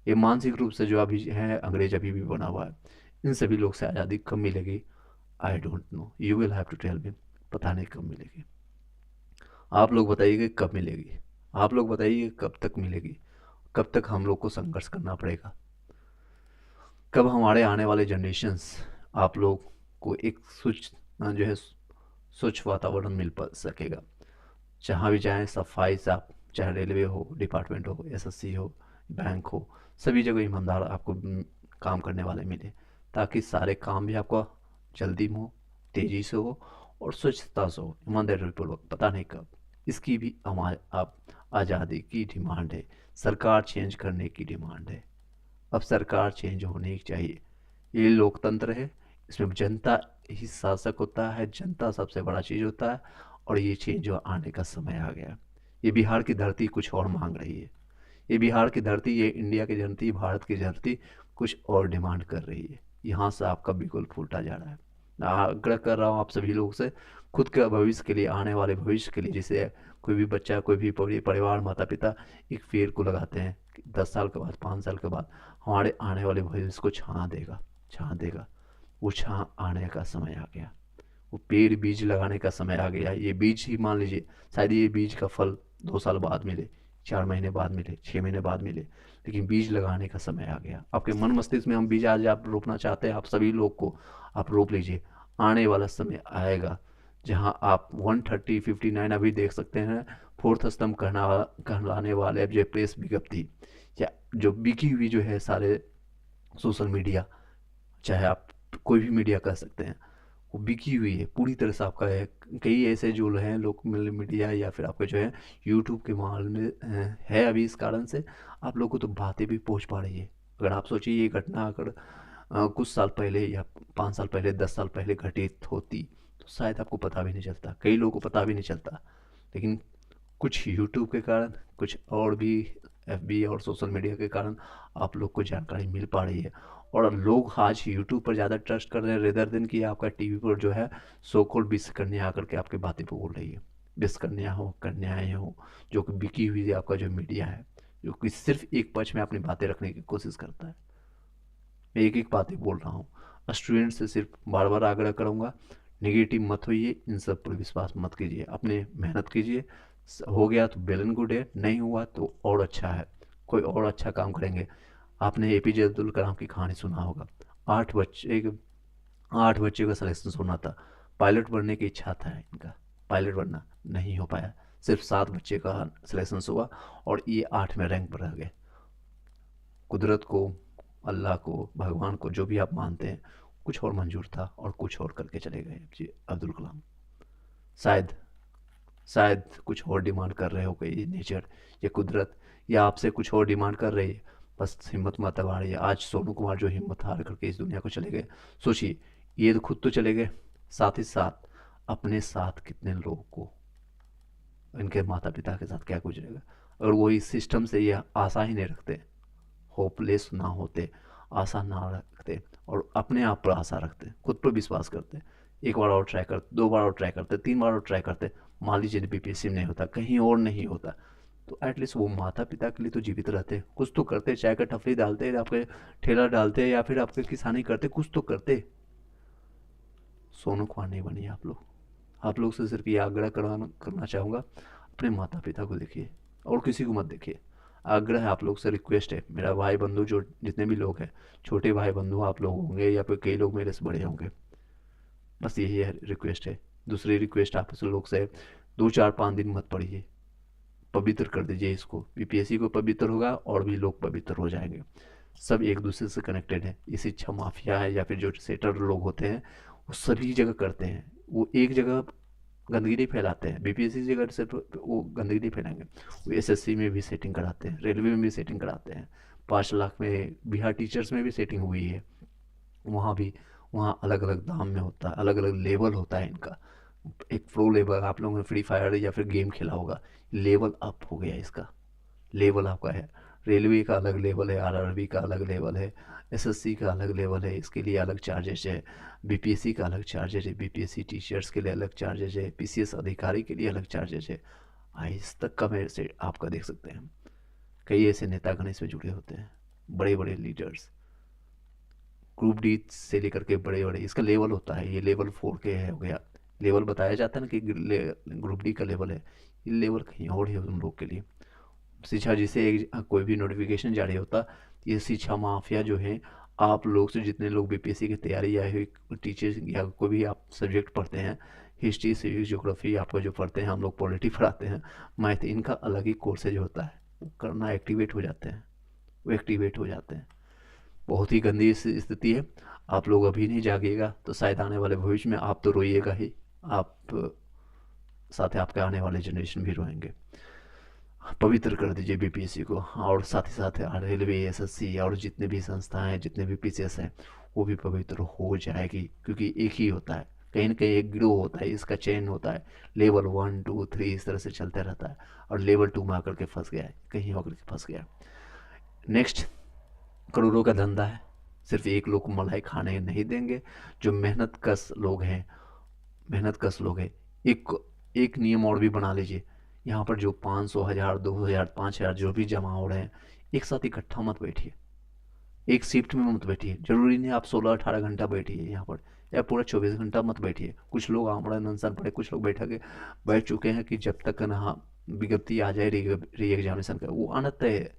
ये मानसिक रूप से जो अभी है अंग्रेज अभी भी बना हुआ है, इन सभी लोग से आज़ादी कब मिलेगी? I don't know, you will have to tell me. पता नहीं कब मिलेगी। आप लोग बताइए कब मिलेगी, आप लोग बताइए कब तक मिलेगी, कब तक हम लोग को संघर्ष करना पड़ेगा, कब हमारे आने वाले जनरेशन्स आप लोग को एक जो है स्वच्छ वातावरण मिल सकेगा। जहाँ भी जाएँ सफाई से, आप चाहे रेलवे हो, डिपार्टमेंट हो, एसएससी हो, बैंक हो, सभी जगह ईमानदार आपको काम करने वाले मिले, ताकि सारे काम भी आपको जल्दी में हो, तेज़ी से हो और स्वच्छता से हो, ईमानदारी पूर्वक। पता नहीं कब, इसकी भी हमारे आप आज़ादी की डिमांड है, सरकार चेंज करने की डिमांड है। अब सरकार चेंज होनी चाहिए। ये लोकतंत्र है, इसमें जनता ही शासक होता है, जनता सबसे बड़ा चीज़ होता है, और ये चेंज जो आने का समय आ गया। ये बिहार की धरती कुछ और मांग रही है, ये बिहार की धरती, ये इंडिया की धरती, भारत की धरती कुछ और डिमांड कर रही है। यहाँ से आपका बिल्कुल फूटा जा रहा है। मैं आग्रह कर रहा हूँ आप सभी लोगों से, खुद के भविष्य के लिए, आने वाले भविष्य के लिए, जैसे कोई भी बच्चा, कोई भी परिवार, माता पिता एक पेड़ को लगाते हैं, 10 साल के बाद, 5 साल के बाद हमारे आने वाले भविष्य को छां देगा, छां देगा। वो छां आने का समय आ गया, वो पेड़ बीज लगाने का समय आ गया। ये बीज ही मान लीजिए, शायद ये बीज का फल 2 साल बाद मिले, 4 महीने बाद मिले, 6 महीने बाद मिले, लेकिन बीज लगाने का समय आ गया। आपके मन मस्तिष्क में हम बीज आज आप रोपना चाहते हैं, आप सभी लोग को आप रोप लीजिए। आने वाला समय आएगा जहां आप 130-59 अभी देख सकते हैं, फोर्थ स्तंभ कहलाने वाले जो प्रेस विज्ञप्ति, या जो बिकी हुई जो है सारे सोशल मीडिया, चाहे आप कोई भी मीडिया कह सकते हैं, वो बिकी हुई है पूरी तरह से आपका है। कई ऐसे जो हैं लोग मीडिया या फिर आपके जो है यूट्यूब के माहौल में है अभी, इस कारण से आप लोगों को तो बातें भी पहुंच पा रही है। अगर आप सोचिए ये घटना अगर कुछ साल पहले या 5 साल पहले 10 साल पहले घटित होती तो शायद आपको पता भी नहीं चलता, कई लोगों को पता भी नहीं चलता। लेकिन कुछ यूट्यूब के कारण, कुछ और भी एफबी और सोशल मीडिया के कारण आप लोग को जानकारी मिल पा रही है। और लोग आज यूट्यूब पर ज़्यादा ट्रस्ट कर रहे हैं रेदर देन कि आपका टीवी पर जो है सो कॉल्ड विश करने आकर के आपकी बातें पे बोल रही है। विश करने आए हो, जो कि बिकी हुई है आपका जो मीडिया है, जो कि सिर्फ एक पक्ष में अपनी बातें रखने की कोशिश करता है। मैं एक एक बातें बोल रहा हूँ। स्टूडेंट से सिर्फ बार बार आग्रह करूँगा, नेगेटिव मत होइए, इन सब पर विश्वास मत कीजिए, अपने मेहनत कीजिए। हो गया तो वेल एंड गुड है, नहीं हुआ तो और अच्छा है, कोई और अच्छा काम करेंगे। आपने एपीजे अब्दुल कलाम की कहानी सुना होगा। 8 बच्चे 8 बच्चे का सिलेक्शन होना था, पायलट बनने की इच्छा था इनका, पायलट बनना नहीं हो पाया, सिर्फ 7 बच्चे का सिलेक्शन हुआ और ये 8 में रैंक पर रह गए। कुदरत को, अल्लाह को, भगवान को, जो भी आप मानते हैं, कुछ और मंजूर था और कुछ और करके चले गए जी अब्दुल कलाम। शायद शायद कुछ और डिमांड कर रहे हो, कोई नेचर या कुदरत या आपसे कुछ और डिमांड कर रही है। बस हिम्मत मत हारिए। आज सोनू कुमार जो हिम्मत हार करके इस दुनिया को चले गए, सोचिए ये तो खुद तो चले गए, साथ ही साथ अपने साथ कितने लोगों को, इनके माता पिता के साथ क्या गुजरेगा। और वो इस सिस्टम से ये आशा ही नहीं रखते, होपलेस ना होते, आशा ना रखते और अपने आप पर आशा रखते, खुद पर विश्वास करते, एक बार और ट्राई करते, 2 बार और ट्राई करते, 3 बार और ट्राई करते। मान लीजिए बीपीएससी में नहीं होता, कहीं और नहीं होता, तो एटलीस्ट वो माता पिता के लिए तो जीवित रहते, कुछ तो करते, चाय का टफरी डालते, आपके ठेला डालते या फिर आपके किसानी करते, कुछ तो करते। सोनू कुमार नहीं बनिए आप लोग। आप लोग से सिर्फ ये आग्रह करना चाहूँगा, अपने माता पिता को देखिए और किसी को मत देखिए। आग्रह है आप लोग से, रिक्वेस्ट है, मेरा भाई बंधु जो जितने भी लोग हैं, छोटे भाई बंधु आप लोग होंगे या फिर कई लोग मेरे से बड़े होंगे, बस यही है रिक्वेस्ट है। दूसरी रिक्वेस्ट आप लोग से, 2 4 5 दिन मत पढ़िए, पवित्र कर दीजिए इसको। बीपीएससी को पवित्र होगा और भी लोग पवित्र हो जाएंगे। सब एक दूसरे से कनेक्टेड है। ये शिक्षा माफिया है या फिर जो सेटर लोग होते हैं, वो सभी जगह करते हैं, वो एक जगह गंदगी नहीं फैलाते हैं। बीपीएससी जगह सिर्फ वो गंदगी नहीं फैलाएंगे, वो एसएससी में भी सेटिंग कराते हैं, रेलवे में भी सेटिंग कराते हैं, 5 लाख में बिहार टीचर्स में भी सेटिंग हुई है। वहाँ भी, वहाँ अलग अलग दाम में होता है, अलग अलग लेवल होता है इनका। एक प्रो लेवल, आप लोगों ने फ्री फायर या फिर गेम खेला होगा, लेवल अप हो गया इसका, लेवल आपका है। रेलवे का अलग लेवल है, आरआरबी का अलग लेवल है, एसएससी का अलग लेवल है, इसके लिए अलग चार्जेस है, बीपीएससी का अलग चार्जेस है, बीपीएससी टीचर्स के लिए अलग चार्जेस है, पीसीएस अधिकारी के लिए अलग चार्जेस है। आइस तक का मेरे से आपका देख सकते हैं, कई ऐसे नेतागण इसमें जुड़े होते हैं, बड़े बड़े लीडर्स, ग्रुप डी से लेकर के बड़े बड़े, इसका लेवल होता है, ये लेवल 4 के है हो गया। लेवल बताया जाता है ना कि ग्रुप डी का लेवल है, ये लेवल कहीं और है उन लोग के लिए। शिक्षा जिसे कोई भी नोटिफिकेशन जारी होता, ये शिक्षा माफिया जो है, आप लोग से जितने लोग बीपीएससी की तैयारी या टीचर्स या कोई भी आप सब्जेक्ट पढ़ते हैं, हिस्ट्री सिविक्स ज्योग्राफी आपका जो पढ़ते हैं, हम लोग पॉलिटी पढ़ाते हैं, मैथ, इनका अलग ही कोर्सेज होता है, वो करना एक्टिवेट हो जाते हैं, वो एक्टिवेट हो जाते हैं। बहुत ही गंदी स्थिति है। आप लोग अभी नहीं जागिएगा तो शायद आने वाले भविष्य में आप तो रोइएगा ही, आप साथ ही आपके आने वाले जनरेशन भी रोएंगे। पवित्र कर दीजिए बीपीएससी को, और साथ ही साथ रेलवे, एसएससी और जितने भी संस्थाएं हैं, जितने भी पीसीएस हैं, वो भी पवित्र हो जाएगी, क्योंकि एक ही होता है, कहीं ना कहीं एक गिरोह होता है, इसका चेन होता है, लेवल 1 2 3 इस तरह से चलते रहता है, और लेवल 2 में आकर के फंस गया है, कहीं होकर के फंस गया। नेक्स्ट, करोड़ों का धंधा है, सिर्फ एक लोग को मलाई खाने नहीं देंगे। जो मेहनत कश लोग हैं, मेहनत कश लोग हैं, एक एक नियम और भी बना लीजिए, यहाँ पर जो 500 1000 2000 5000 जो भी जमा हो रहे हैं, एक साथ इकट्ठा मत बैठिए, एक शिफ्ट में मत बैठिए। जरूरी नहीं आप 16 18 घंटा बैठिए यहाँ पर, या पूरा 24 घंटा मत बैठिए। कुछ लोग आमड़ा अनशन पड़े, कुछ लोग बैठ चुके हैं कि जब तक ना विज्ञप्ति आ जाए री एग्जामिनेशन का, वो आना तय है।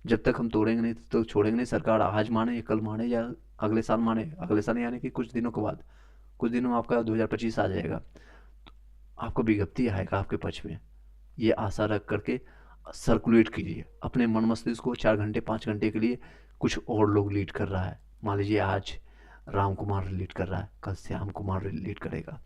जब तक हम तोड़ेंगे नहीं तो छोड़ेंगे नहीं। सरकार आज माने, कल माने या अगले साल माने, अगले साल यानी कि कुछ दिनों के बाद, कुछ दिनों में आपका 2025 आ जाएगा, आपको विज्ञप्ति आएगा आपके पक्ष में। ये आशा रख करके सर्कुलेट कीजिए अपने मन मस्तिष्क को। 4 घंटे 5 घंटे के लिए कुछ और लोग लीड कर रहा है, मान लीजिए आज राम कुमार लीड कर रहा है, कल श्याम कुमार लीड करेगा।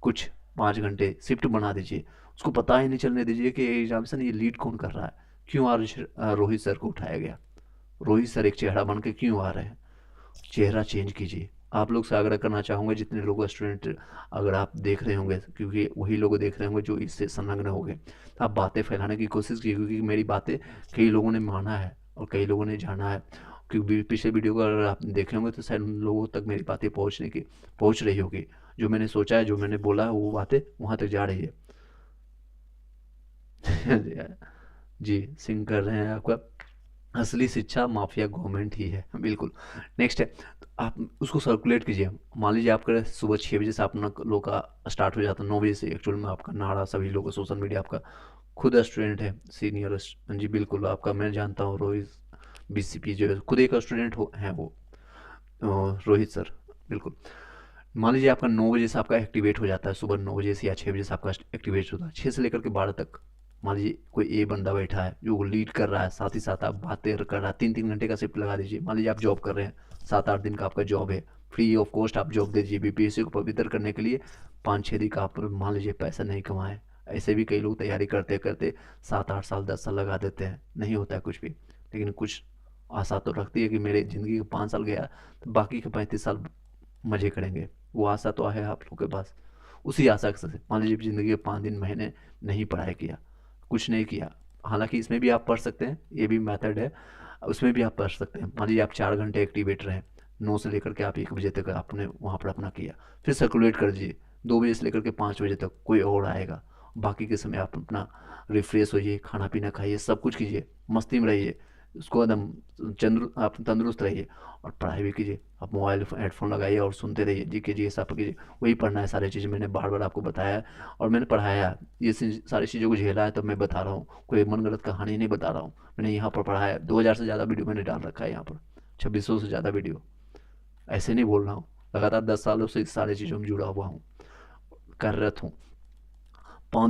कुछ 5 घंटे शिफ्ट बना दीजिए, उसको पता ही नहीं चलने दीजिए कि एग्जामिनेशन ये लीड कौन कर रहा है। क्यों आज रोहित सर को उठाया गया? रोहित सर एक चेहरा बन के क्यों आ रहे हैं? चेहरा चेंज कीजिए। आप लोग से आग्रह करना चाहूँगा, जितने लोग स्टूडेंट अगर आप देख रहे होंगे, क्योंकि वही लोग देख रहे होंगे जो इससे संलग्न हो गए, तो आप बातें फैलाने की कोशिश कीजिए, क्योंकि मेरी बातें कई लोगों ने माना है और कई लोगों ने जाना है। क्योंकि पिछले वीडियो को अगर आप देखे होंगे तो शायद उन लोगों तक मेरी बातें पहुँच रही होगी। जो मैंने सोचा है, जो मैंने बोला है, वो बातें वहाँ तक जा रही है। जी, सिंग कर रहे हैं आपका। असली शिक्षा माफिया गवर्नमेंट ही है, बिल्कुल। नेक्स्ट है, तो आप उसको सर्कुलेट कीजिए। मान लीजिए आपका सुबह 6 बजे से अपना लोग का स्टार्ट हो जाता है, 9 बजे से एक्चुअल में आपका नारा सभी लोग सोशल मीडिया आपका खुद स्टूडेंट है, सीनियर। जी बिल्कुल, आपका मैं जानता हूँ रोहित बीसीपी जो है खुद एक स्टूडेंट हैं वो, रोहित सर, बिल्कुल। मान लीजिए आपका 9 बजे से आपका एक्टिवेट हो जाता है, सुबह 9 बजे से या 6 बजे से आपका एक्टिवेट होता है, 6 से लेकर के 12 तक। मान लीजिए कोई ए बंदा बैठा है जो लीड कर रहा है, साथ ही साथ आप बातें कर रहा है, 3-3 घंटे का शिफ्ट लगा दीजिए। मान लीजिए आप जॉब कर रहे हैं, 7-8 दिन का आपका जॉब है, फ्री ऑफ कॉस्ट आप जॉब दे दीजिए। बीपीएससी को पवित्र करने के लिए 5-6 दिन का आप मान लीजिए पैसा नहीं कमाए। ऐसे भी कई लोग तैयारी करते करते 7-8 साल 10 साल लगा देते हैं, नहीं होता है कुछ भी। लेकिन कुछ आशा तो रखती है कि मेरे ज़िंदगी का 5 साल गया तो बाकी के 35 साल मज़े करेंगे। वो आशा तो है आप लोगों के पास। उसी आशा के साथ मान लीजिए ज़िंदगी के 5 दिन महीने नहीं पढ़ाई किया, कुछ नहीं किया। हालांकि इसमें भी आप पढ़ सकते हैं, ये भी मेथड है, उसमें भी आप पढ़ सकते हैं। मान लीजिए आप 4 घंटे एक्टिवेट रहे, 9 से लेकर के आप 1 बजे तक आपने वहाँ पर अपना किया, फिर सर्कुलेट कर दीजिए। 2 बजे से लेकर के 5 बजे तक कोई और आएगा, बाकी के समय आप अपना रिफ्रेश होइए, खाना पीना खाइए, सब कुछ कीजिए, मस्ती में रहिए, उसको एकदम चंद्र आप तंदुरुस्त रहिए और पढ़ाई भी कीजिए। आप मोबाइल हेडफोन लगाइए और सुनते रहिए, जी कीजिए, सब कीजिए। वही पढ़ना है, सारी चीज़ें मैंने बार बार आपको बताया है और मैंने पढ़ाया है। ये सारी चीज़ों को झेला है, तब मैं बता रहा हूँ, कोई मन गलत कहानी नहीं बता रहा हूँ। मैंने यहाँ पर पढ़ाया है, 2000 से ज़्यादा वीडियो मैंने डाल रखा है यहाँ पर, 2600 से ज़्यादा वीडियो। ऐसे नहीं बोल रहा हूँ, लगातार 10 सालों से इस सारी चीज़ों में जुड़ा हुआ हूँ, कार्यरत हूँ।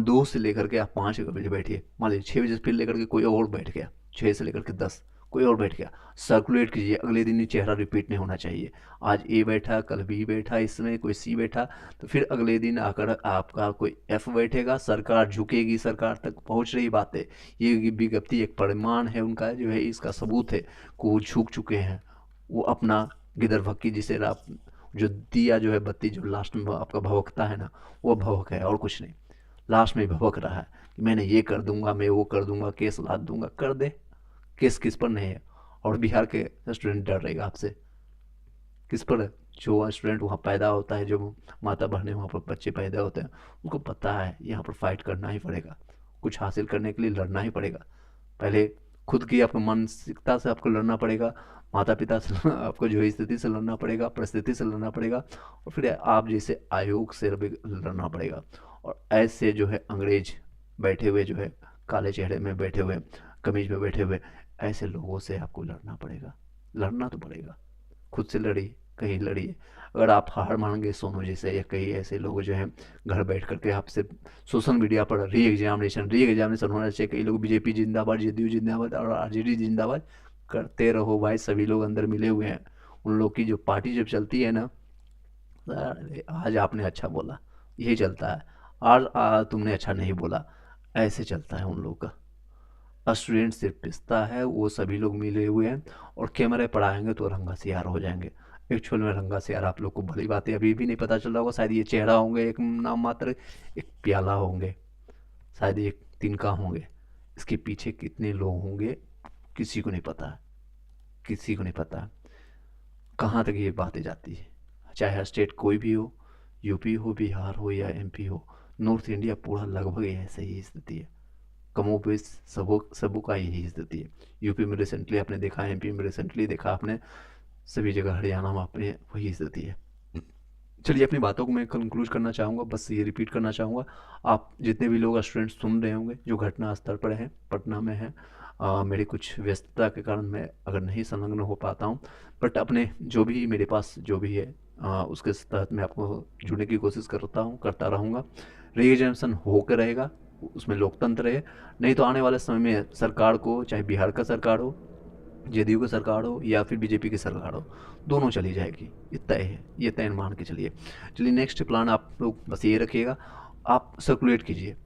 2 से लेकर के आप 5 बजे बैठिए, मान लीजिए 6 बजे से फिर लेकर के कोई और बैठ गया, 6 से लेकर के 10 कोई और बैठ गया, सर्कुलेट कीजिए। अगले दिन ये चेहरा रिपीट नहीं होना चाहिए। आज ए बैठा, कल बी बैठा, इसमें कोई सी बैठा, तो फिर अगले दिन आकर आपका कोई एफ बैठेगा। सरकार झुकेगी, सरकार तक पहुंच रही बातें, ये विज्ञप्ति एक प्रमाण है उनका, जो है इसका सबूत है कि वो झुक चुके हैं। वो अपना गिदर भक्की जिसे आप जो दिया जो है बत्ती जो लास्ट में आपका भवकता है ना, वो भवक है और कुछ नहीं। लास्ट में भवक रहा है कि मैंने ये कर दूंगा, मैं वो कर दूंगा, केस लाद दूंगा। कर दे, केस किस पर नहीं है? और बिहार के स्टूडेंट डर रहेगा आपसे, किस पर है? जो स्टूडेंट वहाँ पैदा होता है, जो माता बहनें वहाँ पर बच्चे पैदा होते हैं, उनको पता है यहाँ पर फाइट करना ही पड़ेगा, कुछ हासिल करने के लिए लड़ना ही पड़ेगा। पहले खुद की आपको मानसिकता से आपको लड़ना पड़ेगा, माता पिता से आपको जो है स्थिति से लड़ना पड़ेगा, परिस्थिति से लड़ना पड़ेगा, और फिर आप जैसे आयोग से भी लड़ना पड़ेगा। और ऐसे जो है अंग्रेज बैठे हुए, जो है काले चेहरे में बैठे हुए, कमीज में बैठे हुए, ऐसे लोगों से आपको लड़ना पड़ेगा। लड़ना तो पड़ेगा, खुद से लड़िए, कहीं लड़िए। अगर आप हार मान गए सोनू जैसे या कई ऐसे लोग जो हैं घर बैठ करके आपसे सोशल मीडिया पर री एग्जामिनेशन होना चाहिए, कई लोग बीजेपी जिंदाबाद, जेडीयू जिंदाबाद और आरजेडी जिंदाबाद करते रहो भाई, सभी लोग अंदर मिले हुए हैं। उन लोग की जो पार्टी जब चलती है ना, अरे आज आपने अच्छा बोला, यही चलता है। आज तुमने अच्छा नहीं बोला, ऐसे चलता है उन लोग का। स्टूडेंट सिर्फ पिसता है, वो सभी लोग मिले हुए हैं और कैमरे पर आएंगे तो रंगा सियार हो जाएंगे। एक्चुअल में रंगा सियार आप लोग को भली बात है अभी भी नहीं पता चल रहा होगा, शायद ये चेहरा होंगे एक नाम मात्र, एक प्याला होंगे, शायद एक तिनका होंगे। इसके पीछे कितने लोग होंगे किसी को नहीं पता, किसी को नहीं पता कहाँ तक ये बातें जाती है। चाहे स्टेट कोई भी हो, यूपी हो, बिहार हो या एमपी हो, नॉर्थ इंडिया पूरा लगभग ऐसे ही स्थिति है। कमो बेश सबों का यही स्थिति है। यूपी में रिसेंटली आपने देखा, एमपी में रिसेंटली देखा आपने, सभी जगह हरियाणा में आपने वही स्थिति है। चलिए अपनी बातों को मैं कंक्लूड करना चाहूँगा, बस ये रिपीट करना चाहूँगा। आप जितने भी लोग स्टूडेंट सुन रहे होंगे जो घटना स्थल पर हैं, पटना में हैं, मेरी कुछ व्यस्तता के कारण मैं अगर नहीं संलग्न हो पाता हूँ, बट अपने जो भी मेरे पास जो भी है उसके तहत मैं आपको जुड़ने की कोशिश करता रहूँगा। री एग्जामिनेशन होकर रहेगा, उसमें लोकतंत्र है। नहीं तो आने वाले समय में सरकार को, चाहे बिहार का सरकार हो जदयू की सरकार हो या फिर बीजेपी की सरकार हो, दोनों चली जाएगी, ये तय है, ये तय मान के चलिए। चलिए नेक्स्ट प्लान आप लोग बस ये रखिएगा, आप सर्कुलेट कीजिए,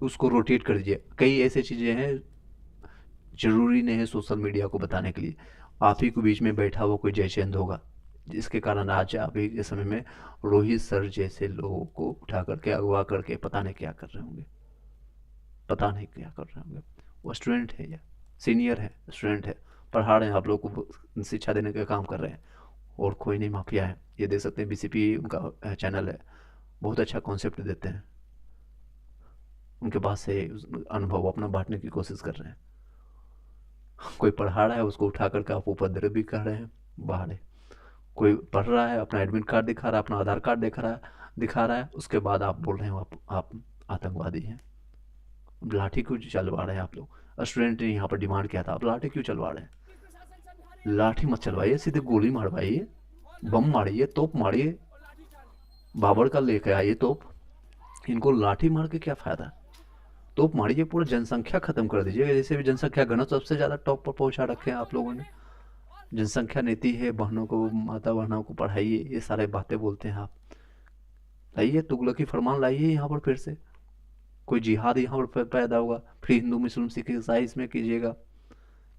उसको रोटेट कर दीजिए। कई ऐसी चीज़ें हैं, जरूरी नहीं है सोशल मीडिया को बताने के लिए, आप ही के बीच में बैठा हुआ कोई जयचंद होगा, जिसके कारण आज अभी के समय में रोहित सर जैसे लोगों को उठा करके अगवा करके पता नहीं क्या कर रहे होंगे, पता नहीं क्या कर रहे होंगे। वो स्टूडेंट है या सीनियर है, स्टूडेंट है, पढ़ा रहे हैं, आप लोग को शिक्षा देने का काम कर रहे हैं, और कोई नहीं माफिया है। ये देख सकते हैं बीसीपी उनका चैनल है, बहुत अच्छा कॉन्सेप्ट देते हैं, उनके पास से अनुभव अपना बांटने की कोशिश कर रहे हैं। कोई पढ़ा रहा है, उसको उठा करके आप उपद्रव भी कर रहे हैं, बाहर है। कोई पढ़ रहा है, अपना एडमिट कार्ड दिखा रहा है, अपना आधार कार्ड दिखा रहा है, उसके बाद आप बोल रहे हो आप आतंकवादी हैं। लाठी क्यों चलवा रहे हैं आप लोग? स्टूडेंट ने यहाँ पर डिमांड किया था, आप लाठी क्यों चलवा रहे हैं? लाठी मत चलवाइए, सीधे गोली मारवाइए, बम मारिए, तोप मारिए, बाबर का लेके आइए तोप। इनको लाठी मार के क्या फायदा? तोप मारिए, पूरा जनसंख्या खत्म कर दीजिए। जैसे भी जनसंख्या घनत्व सबसे ज्यादा टॉप पर पहुंचा रखे हैं आप लोगों ने। जनसंख्या नीति है, बहनों को, माता बहनों को पढ़ाइए, ये सारे बातें बोलते हैं आप। लाइए तुगलकी फरमान, लाइए यहाँ पर फिर से कोई जिहाद यहाँ पर पैदा होगा, फिर हिंदू मुस्लिम सिख ईसाई इसमें कीजिएगा।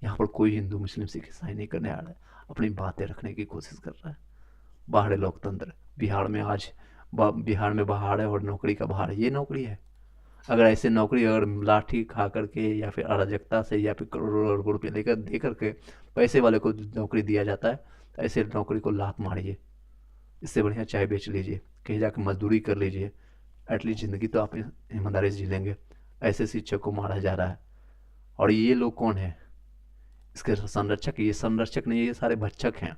यहाँ पर कोई हिंदू मुस्लिम सिख ईसाई नहीं करने आ रहा है, अपनी बातें रखने की कोशिश कर रहा है। बाहर है लोकतंत्र, बिहार में आज बिहार में बहार है और नौकरी का बहार है, ये नौकरी है। अगर ऐसे नौकरी, अगर लाठी खा करके या फिर अराजकता से या फिर करोड़ों रुपये लेकर दे करके पैसे वाले को नौकरी दिया जाता है, तो ऐसे नौकरी को लात मारिए। इससे बढ़िया चाय बेच लीजिए, कहीं जाकर मजदूरी कर लीजिए, एटलीस्ट ज़िंदगी तो आप ईमानदारी से जी लेंगे। ऐसे शिक्षक को मारा जा रहा है, और ये लोग कौन है? इसके संरक्षक, ये संरक्षक नहीं, ये सारे भक्षक हैं।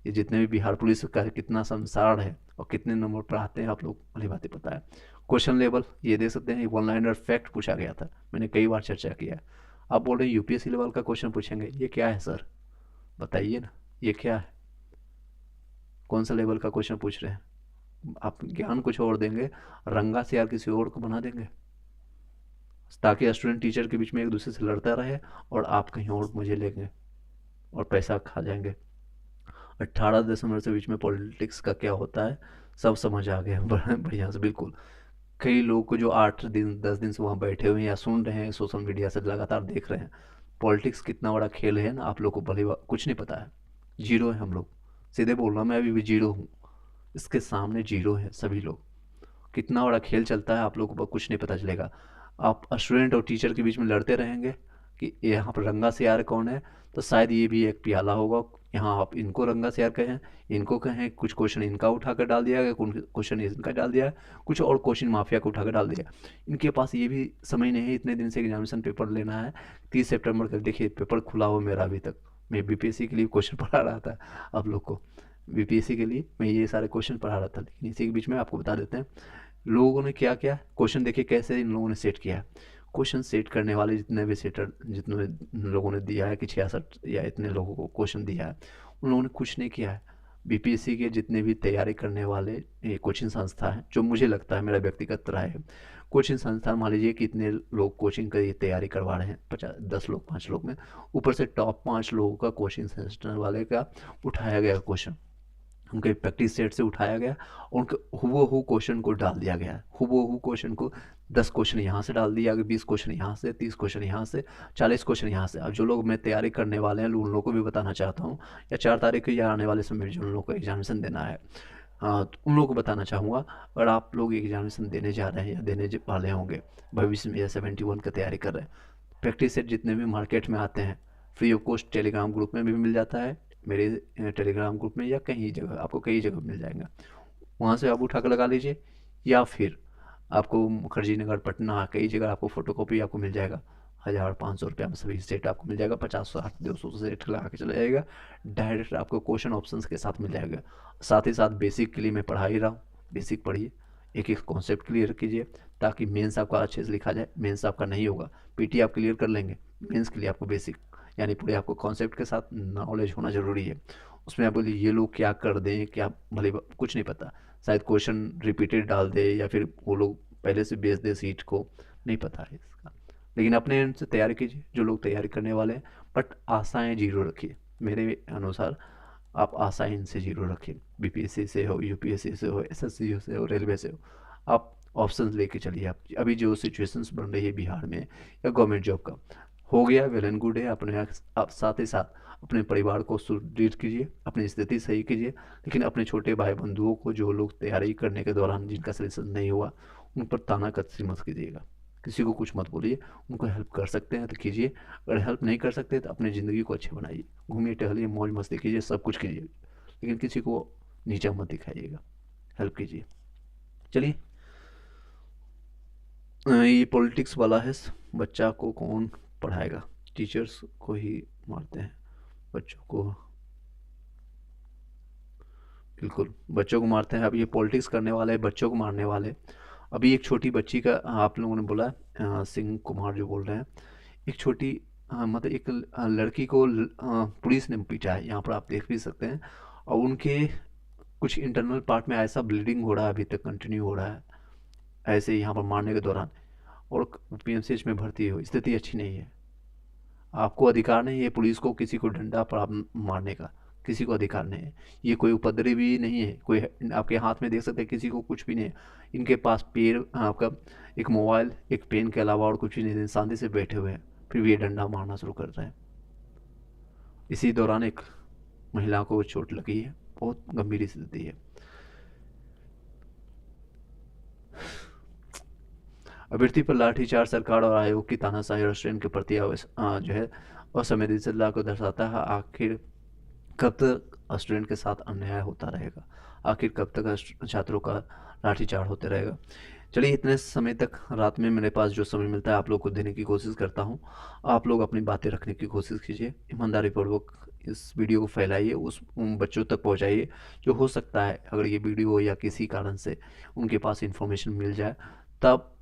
ये जितने भी बिहार पुलिस का कितना संसार है और कितने नंबर पर आते हैं, आप लोग भली बातें पता है। क्वेश्चन लेवल ये दे सकते हैं, वन लाइनर फैक्ट पूछा गया था, मैंने कई बार चर्चा किया है। आप बोल रहे हैं यूपीएससी लेवल का क्वेश्चन पूछेंगे, ये क्या है सर? बताइए ना, ये क्या है? कौन सा लेवल का क्वेश्चन पूछ रहे हैं? आप ज्ञान कुछ और देंगे, रंगा से यार किसी और को बना देंगे, ताकि स्टूडेंट टीचर के बीच में एक दूसरे से लड़ता रहे और आप कहीं और मुझे लेंगे और पैसा खा जाएंगे। 18 दिसंबर से बीच में पॉलिटिक्स का क्या होता है सब समझ आ गया बढ़िया से, बिल्कुल। कई लोग को जो 8 दिन 10 दिन से वहाँ बैठे हुए हैं या सुन रहे हैं, सोशल मीडिया से लगातार देख रहे हैं, पॉलिटिक्स कितना बड़ा खेल है ना, आप लोग को भले कुछ नहीं पता है। जीरो है हम लोग, सीधे बोल रहा हूँ, मैं अभी भी जीरो हूँ, इसके सामने जीरो है सभी लोग। कितना बड़ा खेल चलता है, आप लोगों को कुछ नहीं पता चलेगा। आप स्टूडेंट और टीचर के बीच में लड़ते रहेंगे कि यहाँ पर रंगा से यार कौन है, तो शायद ये भी एक प्याला होगा। यहाँ आप इनको रंगा से यार कहें, इनको कहें, कुछ क्वेश्चन इनका उठा कर डाल दिया गया, कुछ क्वेश्चन इनका डाल दिया, कुछ और क्वेश्चन माफिया को उठा कर डाल दिया। इनके पास ये भी समय नहीं है, इतने दिन से एग्जामिनेशन पेपर लेना है। 30 सितंबर का देखिए पेपर खुला हुआ मेरा अभी तक, मैं बीपीएससी के लिए क्वेश्चन पढ़ा रहा था आप लोग को। बीपीएससी के लिए मैं ये सारे क्वेश्चन पढ़ा रहा था, लेकिन इसी के बीच में आपको बता देते हैं लोगों ने क्या किया। क्वेश्चन देखिए कैसे इन लोगों ने सेट किया है। क्वेश्चन सेट करने वाले जितने भी सेटर, जितने लोगों ने दिया है कि 66 या इतने लोगों को क्वेश्चन दिया है, उन लोगों ने कुछ नहीं किया है। बीपीएससी के जितने भी तैयारी करने वाले ये कोचिंग संस्था है, जो मुझे लगता है, मेरा व्यक्तिगत राय है, कोचिंग संस्था मान लीजिए कि इतने लोग कोचिंग की तैयारी करवा रहे हैं, 10 लोग 5 लोग में, ऊपर से टॉप 5 लोगों का कोचिंग सेंटर वाले का उठाया गया क्वेश्चन, उनके प्रैक्टिस सेट से उठाया गया, उनके हुबहू क्वेश्चन को डाल दिया गया। हुबहू क्वेश्चन को 10 क्वेश्चन यहाँ से डाल दिया गया, 20 क्वेश्चन यहाँ से, 30 क्वेश्चन यहाँ से, 40 क्वेश्चन यहाँ से। अब जो लोग मैं तैयारी करने वाले हैं उन लोगों को भी बताना चाहता हूँ, या 4 तारीख को या आने वाले समय में जो उन लोगों को एग्जामिनेशन देना है, हाँ, तो उन लोगों को बताना चाहूँगा, अगर आप लोग एग्जामिनेशन देने जा रहे हैं या देने वाले होंगे भविष्य में, या 71 की तैयारी कर रहे हैं, प्रैक्टिस सेट जितने भी मार्केट में आते हैं free of cost Telegram group में भी मिल जाता है, मेरे टेलीग्राम ग्रुप में, या कहीं जगह आपको कई जगह मिल जाएगा, वहाँ से आप उठा कर लगा लीजिए। या फिर आपको मुखर्जी नगर पटना कई जगह आपको फोटोकॉपी आपको मिल जाएगा, 1500 रुपया में सभी सेट आपको मिल जाएगा, 50 60 200 सेट लगा के चला जाएगा, डायरेक्ट आपको क्वेश्चन ऑप्शंस के साथ मिल जाएगा। साथ ही साथ बेसिक के लिए मैं पढ़ा ही रहा हूँ, बेसिक पढ़िए, एक एक कॉन्सेप्ट क्लियर कीजिए, ताकि मेंस आपका अच्छे से लिखा जाए। मेंस आपका नहीं होगा, पीटी आप क्लियर कर लेंगे, मेंस के लिए आपको बेसिक यानी पूरे आपको कॉन्सेप्ट के साथ नॉलेज होना जरूरी है। उसमें आप बोलिए ये लोग क्या कर दें, क्या भले कुछ नहीं पता, शायद क्वेश्चन रिपीटेड डाल दे, या फिर वो लोग पहले से बेच दे सीट को, नहीं पता है इसका। लेकिन अपने एंड से तैयारी कीजिए, जो लोग तैयारी करने वाले हैं बट आशाएं जीरो रखिए। मेरे अनुसार आप आशाएं इनसे जीरो रखिए। बीपीएससी से हो, यूपीएससी से हो, एसएससी से हो, रेलवे से हो, आप ऑप्शंस लेके चलिए। आप अभी जो सिचुएशंस बन रही है बिहार में या गवर्नमेंट जॉब का, हो गया वेल एंड गुड है। अपने आप साथ ही साथ अपने परिवार को सुदृढ़ कीजिए, अपनी स्थिति सही कीजिए, लेकिन अपने छोटे भाई बंधुओं को, जो लोग तैयारी करने के दौरान जिनका सिलेक्शन नहीं हुआ, उन पर ताना कतई मत कीजिएगा। किसी को कुछ मत बोलिए। उनको हेल्प कर सकते हैं तो कीजिए, अगर हेल्प नहीं कर सकते तो अपनी ज़िंदगी को अच्छे बनाइए, घूमिए टहलिए, मौज मस्ती कीजिए, सब कुछ कीजिए, लेकिन किसी को नीचा मत दिखाइएगा, हेल्प कीजिए। चलिए, ये पॉलिटिक्स वाला है। बच्चा को कौन पढ़ाएगा? टीचर्स को ही मारते हैं बच्चों को, बिल्कुल बच्चों को मारते हैं। अब ये पॉलिटिक्स करने वाले बच्चों को मारने वाले। अभी एक छोटी बच्ची का आप लोगों ने बोला, सिंह कुमार जो बोल रहे हैं, एक छोटी मतलब एक लड़की को पुलिस ने पीटा है, यहाँ पर आप देख भी सकते हैं। और उनके कुछ इंटरनल पार्ट में ऐसा ब्लीडिंग हो रहा है, अभी तक कंटिन्यू हो रहा है ऐसे ही यहाँ पर मारने के दौरान, और पीएमसीएच में भर्ती हो, स्थिति अच्छी नहीं है। आपको अधिकार नहीं है पुलिस को किसी को डंडा पर मारने का, किसी को अधिकार नहीं है। ये कोई उपद्रवी नहीं है, कोई आपके हाथ में देख सकते हैं, किसी को कुछ भी नहीं है। इनके पास पेड़, आपका एक मोबाइल, एक पेन के अलावा और कुछ भी नहीं है, शांति से बैठे हुए हैं, फिर भी ये डंडा मारना शुरू कर रहे हैं। इसी दौरान एक महिला को चोट लगी है, बहुत गंभीर स्थिति है। अभ्यर्थी पर लाठीचार्ज, सरकार और आयोग की तानाशाही रेस्टोरेंट के प्रति जो है असंवेदनशीलता को दर्शाता है। आखिर कब तक स्टूडेंट के साथ अन्याय होता रहेगा? आखिर कब तक छात्रों का लाठीचार्ज होते रहेगा? चलिए, इतने समय तक रात में मेरे पास जो समय मिलता है आप लोग को देने की कोशिश करता हूँ। आप लोग अपनी बातें रखने की कोशिश कीजिए, ईमानदारी पूर्वक इस वीडियो को फैलाइए, उन बच्चों तक पहुँचाइए जो हो सकता है अगर ये वीडियो या किसी कारण से उनके पास इन्फॉर्मेशन मिल जाए, तब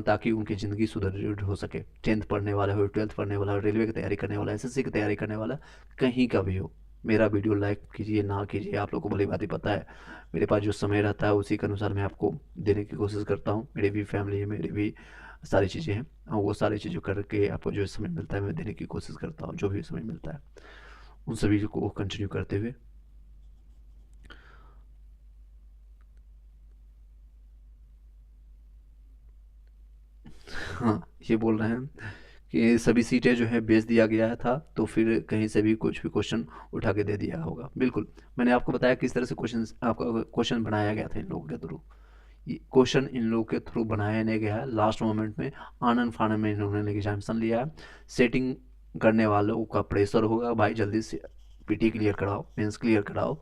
ताकि उनकी ज़िंदगी सुदृढ़ हो सके। 10th पढ़ने वाला हो, 12th पढ़ने वाला हो, रेलवे की तैयारी करने वाला, एसएससी की तैयारी करने वाला, कहीं का भी हो, मेरा वीडियो लाइक कीजिए ना कीजिए आप लोग को भली बात पता है। मेरे पास जो समय रहता है उसी के अनुसार मैं आपको देने की कोशिश करता हूँ। मेरी भी फैमिली है, मेरी भी सारी चीज़ें हैं, और वो सारी चीज़ें करके आपको जो समय मिलता है मैं देने की कोशिश करता हूँ। जो भी समय मिलता है उन सभी को कंटिन्यू करते हुए हाँ, ये बोल रहे हैं कि सभी सीटें जो है बेच दिया गया है था, तो फिर कहीं से भी कुछ भी क्वेश्चन उठा के दे दिया होगा। बिल्कुल, मैंने आपको बताया किस तरह से क्वेश्चन, आपका क्वेश्चन बनाया गया था इन लोगों के थ्रू। ये क्वेश्चन इन लोगों के थ्रू बनाया नहीं गया है, लास्ट मोमेंट में आनन फानन में इन्होंने एग्जामिनेशन लिया है। सेटिंग करने वालों का प्रेशर होगा, भाई जल्दी से पीटी क्लियर कराओ, मेंस क्लियर कराओ,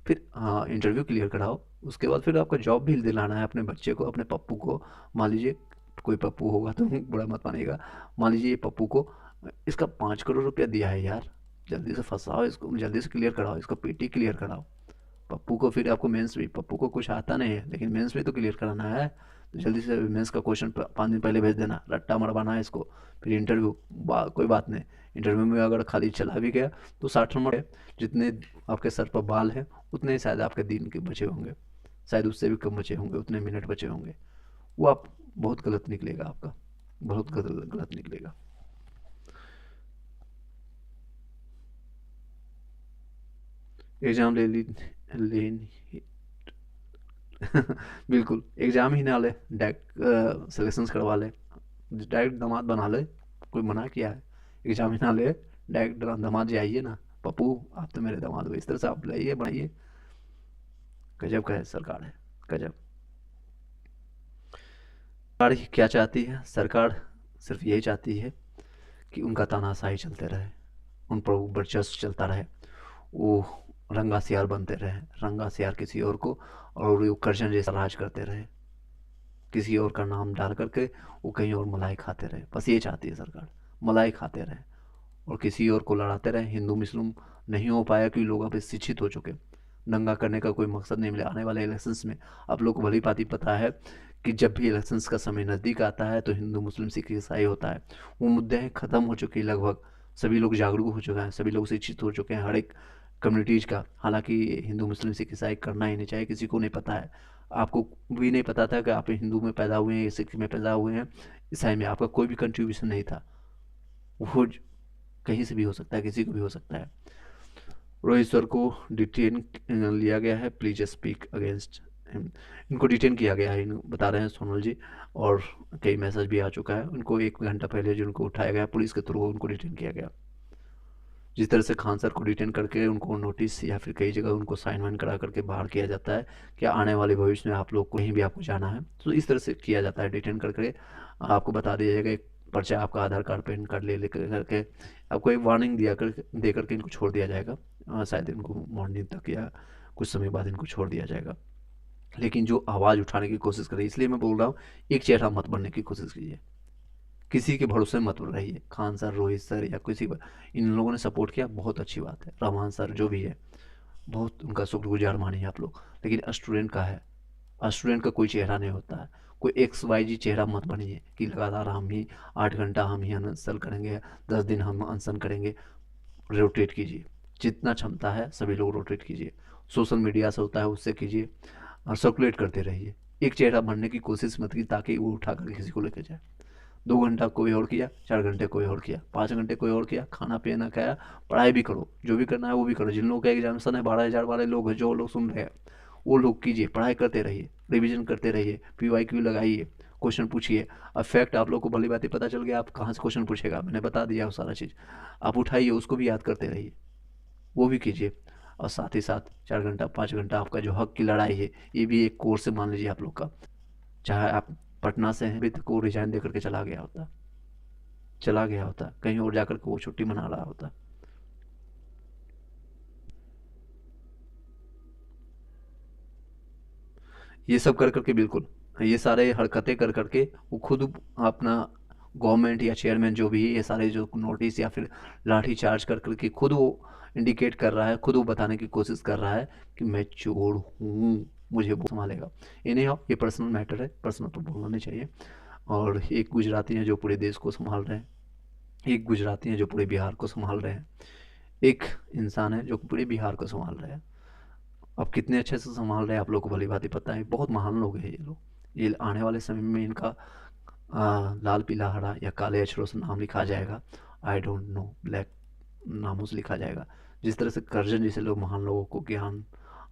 फिर इंटरव्यू क्लियर कराओ, उसके बाद फिर आपका जॉब भी दिलाना है अपने बच्चे को, अपने पप्पू को। मान लीजिए कोई पप्पू होगा तो बुरा मत मानिएगा, मान लीजिए ये पप्पू को इसका 5 करोड़ रुपया दिया है यार, जल्दी से फंसाओ इसको, जल्दी से क्लियर कराओ, इसको पीटी क्लियर कराओ। पप्पू को फिर आपको मेंस भी, पप्पू को कुछ आता नहीं है लेकिन मेंस भी तो क्लियर कराना है, तो जल्दी से मेंस का क्वेश्चन 5 दिन पहले भेज देना, रट्टा मरवाना है इसको। फिर इंटरव्यू, कोई बात नहीं, इंटरव्यू में अगर खाली चला भी गया तो 60 नंबर है, जितने आपके सर पर बाल है उतने ही शायद आपके दिन के बचे होंगे, शायद उससे भी कम बचे होंगे, उतने मिनट बचे होंगे। वो आप बहुत गलत निकलेगा आपका, बहुत गलत गलत निकलेगा। एग्जाम ले ली, लेनी बिल्कुल, एग्जाम ही ना ले, डायरेक्ट सिलेक्शन करवा ले, डायरेक्ट दामाद बना ले, कोई मना किया है? एग्जाम ही ना ले, डायरेक्ट दामाद जाइए ना, पप्पू आप तो मेरे दामाद हो, इस तरह से आप लाइए बनाइए। गजब का है सरकार है, गजब। सरकार ही क्या चाहती है? सरकार सिर्फ यही चाहती है कि उनका तानाशाही चलते रहे, उन पर वर्चस्व चलता रहे, वो रंगा सियार बनते रहे, रंगा सियार किसी और को, और वो कर्जन जैसा राज करते रहे, किसी और का नाम डाल करके वो कहीं और मलाई खाते रहे। बस ये चाहती है सरकार, मलाई खाते रहे और किसी और को लड़ाते रहे। हिंदू मुस्लिम नहीं हो पाया क्योंकि लोग अब शिक्षित हो चुके, दंगा करने का कोई मकसद नहीं मिला। आने वाले इलेक्शंस में आप लोग को भली भांति पता है कि जब भी इलेक्शंस का समय नज़दीक आता है तो हिंदू मुस्लिम सिख ईसाई होता है, वो मुद्दे ख़त्म हो चुके हैं लगभग, सभी लोग जागरूक हो चुके हैं, सभी लोग शिक्षित हो चुके हैं हर एक कम्युनिटीज़ का। हालांकि हिंदू मुस्लिम सिख ईसाई करना ही नहीं चाहिए, किसी को नहीं पता है, आपको भी नहीं पता था कि आप हिंदू में पैदा हुए हैं, सिख में पैदा हुए हैं, ईसाई में आपका कोई भी कंट्रीब्यूशन नहीं था। वो कहीं से भी हो सकता है, किसी को भी हो सकता है। रोहित सर को डिटेन लिया गया है, प्लीज स्पीक अगेंस्ट हिम। इनको डिटेन किया गया है, बता रहे हैं सोनल जी, और कई मैसेज भी आ चुका है उनको। 1 घंटा पहले जो उनको उठाया गया पुलिस के थ्रू, उनको डिटेन किया गया। जिस तरह से खान सर को डिटेन करके उनको नोटिस या फिर कई जगह उनको साइन वाइन करा करके बाहर किया जाता है कि आने वाले भविष्य में आप लोग कहीं भी आपको जाना है, तो इस तरह से किया जाता है। डिटेन करके आपको बता दिया जाएगा, एक पर्चा, आपका आधार कार्ड पैन कार्ड ले लेकर करके आपको एक वार्निंग दिया कर दे करके इनको छोड़ दिया जाएगा। शायद इनको मॉर्निंग तक या कुछ समय बाद इनको छोड़ दिया जाएगा। लेकिन जो आवाज़ उठाने की कोशिश करे, इसलिए मैं बोल रहा हूँ, एक चेहरा मत बनने की कोशिश कीजिए, किसी के भरोसे मत रहिए। खान सर, रोहित सर या किसी पर इन लोगों ने सपोर्ट किया, बहुत अच्छी बात है। रहमान सर जो भी है, बहुत उनका शुक्रगुजार मानिए आप लोग। लेकिन स्टूडेंट का है, स्टूडेंट का कोई चेहरा नहीं होता है। कोई XYZ चेहरा मत बनिए कि लगातार हम ही 8 घंटा हम ही अनशन करेंगे, 10 दिन हम अनशन करेंगे। रोटेट कीजिए, जितना क्षमता है सभी लोग रोटेट कीजिए। सोशल मीडिया से होता है उससे कीजिए, और सर्कुलेट करते रहिए। एक चेहरा बनने की कोशिश मत कीजिए ताकि वो उठा कर किसी को लेकर जाए। 2 घंटा कोई और किया, 4 घंटे कोई और किया, 5 घंटे कोई और किया, खाना पीना खाया, पढ़ाई भी करो, जो भी करना है वो भी करो। जिन लोगों का एग्जामिनेशन है, 12,000 वाले लोग हैं जो लोग सुन रहे हैं, वो लोग कीजिए, पढ़ाई करते रहिए, रिवीजन करते रहिए, PYQ लगाइए, क्वेश्चन पूछिए। अब फैक्ट आप लोग को भली बात ही पता चल गया, आप कहाँ से क्वेश्चन पूछेगा, मैंने बता दिया वो सारा चीज़। आप उठाइए, उसको भी याद करते रहिए, वो भी कीजिए। और साथ ही साथ 4 घंटा 5 घंटा आपका जो हक की लड़ाई है, ये भी एक कोर्स से मान लीजिए आप लोग का। चाहे आप पटना से हैं, अभी तक वो रिजाइन दे करके चला गया होता, कहीं और जाकर के वो छुट्टी मना रहा होता। ये सब कर करके, बिल्कुल ये सारे हरकतें कर करके वो खुद अपना गवर्नमेंट या चेयरमैन जो भी है, ये सारे जो नोटिस या फिर लाठी चार्ज कर करके खुद वो इंडिकेट कर रहा है, खुद वो बताने की कोशिश कर रहा है कि मैं चोर हूँ, मुझे वो संभालेगा। ये नहीं हो, ये पर्सनल मैटर है, पर्सनल तो बोलना नहीं चाहिए। और एक गुजराती हैं जो पूरे देश को संभाल रहे हैं, एक गुजराती हैं जो पूरे बिहार को संभाल रहे हैं, एक इंसान है जो पूरे बिहार को संभाल रहे हैं। अब कितने अच्छे से संभाल रहे हैं आप लोग को भली बात ही पता है, बहुत महान लोग हैं ये लोग। ये आने वाले समय में इनका लाल पीला हरा या काले अक्षरों से नाम लिखा जाएगा, आई डोंट नो, ब्लैक नामों से लिखा जाएगा। जिस तरह से कर्जन जैसे लोग, महान लोगों को ज्ञान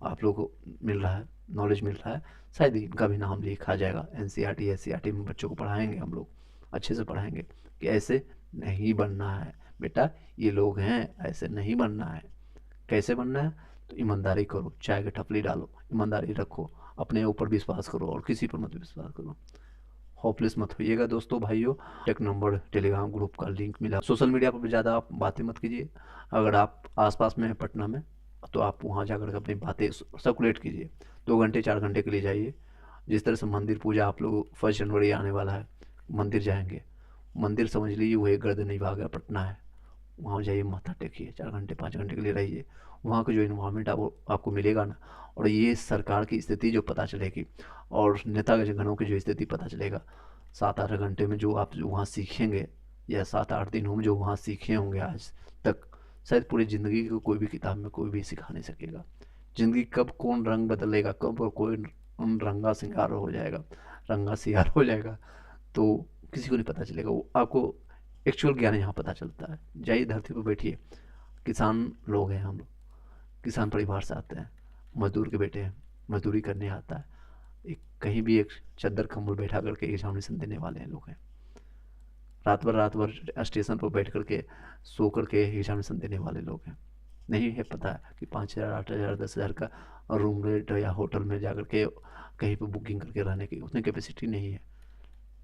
आप लोगों को मिल रहा है, नॉलेज मिल रहा है, शायद इनका भी नाम लिखा जाएगा। NCERT SCERT में बच्चों को पढ़ाएंगे हम लोग, अच्छे से पढ़ाएंगे कि ऐसे नहीं बनना है बेटा, ये लोग हैं, ऐसे नहीं बनना है। कैसे बनना है? तो ईमानदारी करो, चाय की टपली डालो, ईमानदारी रखो, अपने ऊपर विश्वास करो और किसी पर मत विश्वास करो। होपलेस मत होइएगा दोस्तों, भाइयों। टेक नंबर टेलीग्राम ग्रुप का लिंक मिला। सोशल मीडिया पर ज़्यादा आप बातें मत कीजिए। अगर आप आसपास में हैं पटना में, तो आप वहाँ जाकर के अपनी बातें सर्कुलेट कीजिए। 2 घंटे 4 घंटे के लिए जाइए। जिस तरह से मंदिर पूजा आप लोग 1 जनवरी आने वाला है, मंदिर जाएंगे, मंदिर समझ लीजिए वो एक गर्दनी भागा पटना है, वहाँ जाइए, माथा टेकिए, 4 घंटे 5 घंटे के लिए रहिए। वहाँ का जो इन्वायरमेंट आपको मिलेगा ना, और ये सरकार की स्थिति जो पता चलेगी और नेता गणों की जो स्थिति पता चलेगा, 7-8 घंटे में जो आप जो वहाँ सीखेंगे, या 7-8 दिन में जो वहाँ सीखे होंगे आज तक, शायद पूरी ज़िंदगी को कोई भी किताब में कोई भी सिखा नहीं सकेगा। ज़िंदगी कब कौन रंग बदलेगा, कब कोई रंगा सिंगार हो जाएगा, रंगा सियार हो जाएगा, तो किसी को नहीं पता चलेगा। वो आपको एक्चुअल ज्ञान यहाँ पता चलता है। जाइए, धरती पर बैठिए। किसान लोग हैं हम लोग, किसान परिवार से आते हैं, मजदूर के बेटे हैं, मजदूरी करने आता है। एक कहीं भी एक चद्दर कंबल बैठा करके एग्जामिनेशन देने वाले हैं लोग हैं। रात भर स्टेशन पर बैठ करके सो करके एग्जामिनेशन देने वाले लोग हैं। नहीं है पता है कि 5,000 8,000 10,000 का रूम रेट या होटल में जा करके कहीं पर बुकिंग करके रहने की उतनी कैपेसिटी नहीं है।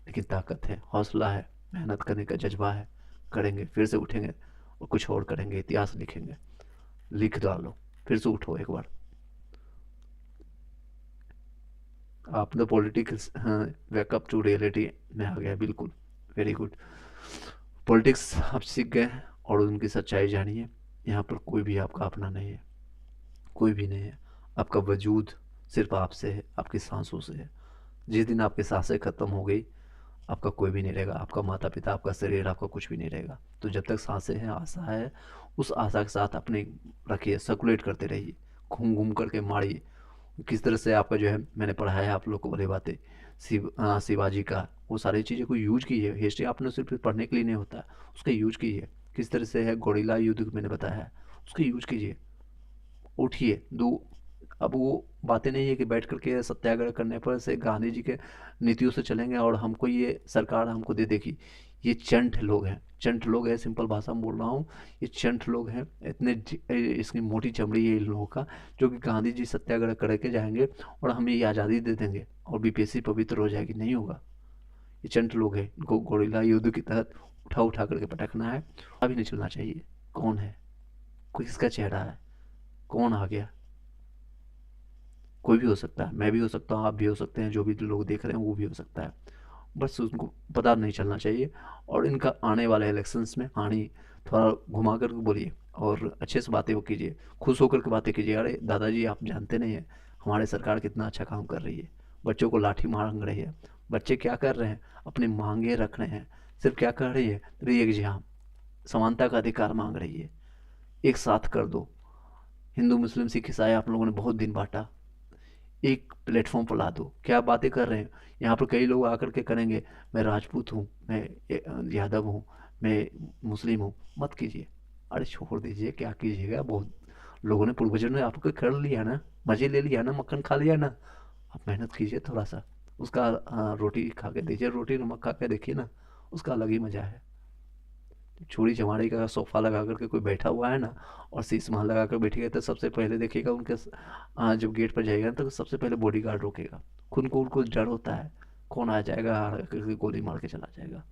लेकिन ताकत है, हौसला है, मेहनत करने का जज्बा है, करेंगे, फिर से उठेंगे और कुछ और करेंगे, इतिहास लिखेंगे। लिख डालो, फिर से उठो एक बार। आप द पॉलिटिक्स, हाँ, वेकअप टू रियलिटी में आ गया, बिल्कुल, वेरी गुड। पॉलिटिक्स आप सीख गए और उनकी सच्चाई जानिए। यहाँ पर कोई भी आपका अपना नहीं है, कोई भी नहीं है। आपका वजूद सिर्फ आपसे है, आपकी सांसों से है। जिस दिन आपकी सांसें खत्म हो गई, आपका कोई भी नहीं रहेगा, आपका माता पिता, आपका शरीर, आपका कुछ भी नहीं रहेगा। तो जब तक सांसें हैं, आशा है, उस आशा के साथ अपने रखिए, सर्कुलेट करते रहिए, घूम घूम करके मारिए। किस तरह से आपका जो है, मैंने पढ़ाया है आप लोग को भली बातें, शिवाजी का, वो सारी चीज़ें को यूज कीजिए। हिस्ट्री आपने सिर्फ पढ़ने के लिए नहीं होता है, उसका यूज कीजिए। किस तरह से है गोरिल्ला युद्ध मैंने बताया है, उसका यूज कीजिए, उठिए दो। अब वो बातें नहीं है कि बैठ करके सत्याग्रह करने पर से गांधी जी के नीतियों से चलेंगे और हमको ये सरकार हमको दे देगी। ये चंट लोग हैं, चंट लोग हैं, सिंपल भाषा में बोल रहा हूँ। ये चंट लोग हैं, इसकी मोटी चमड़ी है इन लोगों का, जो कि गांधी जी सत्याग्रह करके जाएंगे और हमें ये आज़ादी दे देंगे और बीपीएससी पवित्र हो जाएगी। नहीं होगा। ये चंट लोग हैं, इनको गोरिल्ला युद्ध के तहत उठा उठा करके पटकना है। अभी नहीं चलना चाहिए। कौन है, कोई किसका चेहरा है, कौन आ गया, कोई भी हो सकता है, मैं भी हो सकता हूँ, आप भी हो सकते हैं, जो भी लोग देख रहे हैं वो भी हो सकता है। बस उनको पता नहीं चलना चाहिए। और इनका आने वाले इलेक्शंस में कहानी थोड़ा घुमा कर बोलिए और अच्छे से बातें वो कीजिए, खुश होकर के बातें कीजिए। अरे दादाजी आप जानते नहीं हैं हमारी सरकार कितना अच्छा काम कर रही है, बच्चों को लाठी मांग रही है। बच्चे क्या कर रहे हैं, अपनी मांगे रख रहे हैं। सिर्फ क्या कर रही है, री एग्जाम, समानता का अधिकार मांग रही है। एक साथ कर दो। हिंदू मुस्लिम सिख ईसाई आप लोगों ने बहुत दिन बांटा, एक प्लेटफॉर्म पर ला दो। क्या बातें कर रहे हैं यहाँ पर, कई लोग आकर के करेंगे मैं राजपूत हूँ, मैं यादव हूँ, मैं मुस्लिम हूँ। मत कीजिए, अरे छोड़ दीजिए, क्या कीजिएगा। बहुत लोगों ने पूर्वजों ने आपको कर लिया ना, मजे ले लिया ना, मक्खन खा लिया ना। आप मेहनत कीजिए थोड़ा सा, उसका रोटी खा के दीजिए, रोटी नमक खा के देखिए ना, उसका अलग ही मजा है। चूड़ी चमाड़ी का सोफा लगा करके कोई बैठा हुआ है ना और शीश महल लगा कर बैठेगा, तो सबसे पहले देखिएगा उनके जब गेट पर जाएगा तो सबसे पहले बॉडीगार्ड रोकेगा। खुद को उनको डर होता है, कौन आ जाएगा करके गोली मार के चला जाएगा,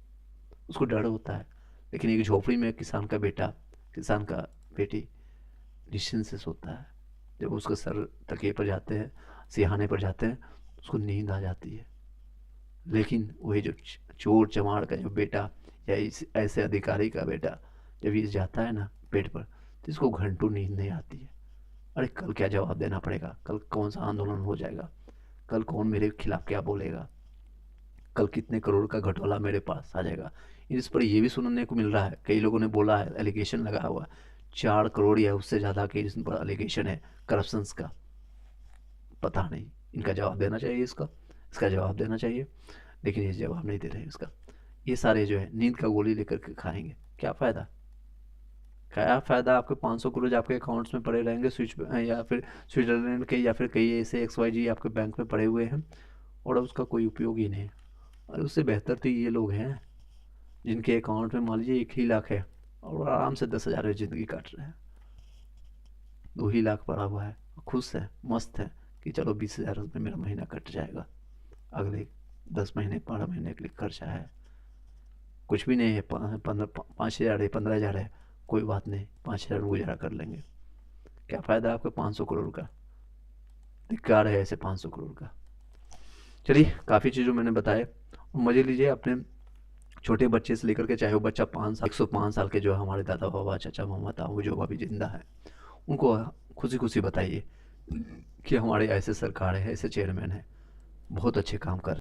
उसको डर होता है। लेकिन एक झोपड़ी में किसान का बेटा, किसान का बेटी निश्चिंत से सोता है। जब उसके सर तकिए पर जाते हैं, सिहाने पर जाते हैं, उसको नींद आ जाती है। लेकिन वही जो चोर चमार का जो बेटा या इस ऐसे अधिकारी का बेटा जब ये जाता है ना पेट पर, तो इसको घंटों नींद नहीं आती है। अरे कल क्या जवाब देना पड़ेगा, कल कौन सा आंदोलन हो जाएगा, कल कौन मेरे खिलाफ क्या बोलेगा, कल कितने करोड़ का घटोला मेरे पास आ जाएगा। इस पर ये भी सुनने को मिल रहा है, कई लोगों ने बोला है, एलिगेशन लगा हुआ है 4 करोड़ या उससे ज़्यादा के इस पर एलिगेशन है करप्शंस का। पता नहीं, इनका जवाब देना चाहिए, इसका इसका जवाब देना चाहिए। लेकिन ये जवाब नहीं दे रहे इसका। ये सारे जो है नींद का गोली लेकर के खाएंगे, क्या फ़ायदा। क्या फ़ायदा, आपके 500 करोड़ आपके अकाउंट्स में पड़े रहेंगे स्विच, या फिर स्विट्ज़रलैंड के, या फिर कई ऐसे XYZ आपके बैंक में पड़े हुए हैं और उसका कोई उपयोग ही नहीं है। और उससे बेहतर तो ये लोग हैं जिनके अकाउंट में मान लीजिए 1 ही लाख है और आराम से 10,000 में ज़िंदगी काट रहे हैं। 2 ही लाख पड़ा हुआ है, खुश है, मस्त है कि चलो 20,000 में मेरा महीना कट जाएगा, अगले 10 महीने 12 महीने के लिए खर्चा है। कुछ भी नहीं है, 5,000 है, 15,000 है, कोई बात नहीं, 5,000 में गुजारा कर लेंगे। क्या फ़ायदा आपके 500 करोड़ का, धिक्कार है ऐसे 500 करोड़ का। चलिए, काफ़ी चीज़ों मैंने बताया, मज़े लीजिए अपने छोटे बच्चे से लेकर के, चाहे वो बच्चा 5 साल 105 साल के जो है हमारे दादा बाबा चाचा मामा ताऊ जो अभी जिंदा है, उनको खुशी खुशी बताइए कि हमारे ऐसे सरकार है, ऐसे चेयरमैन है, बहुत अच्छे काम कर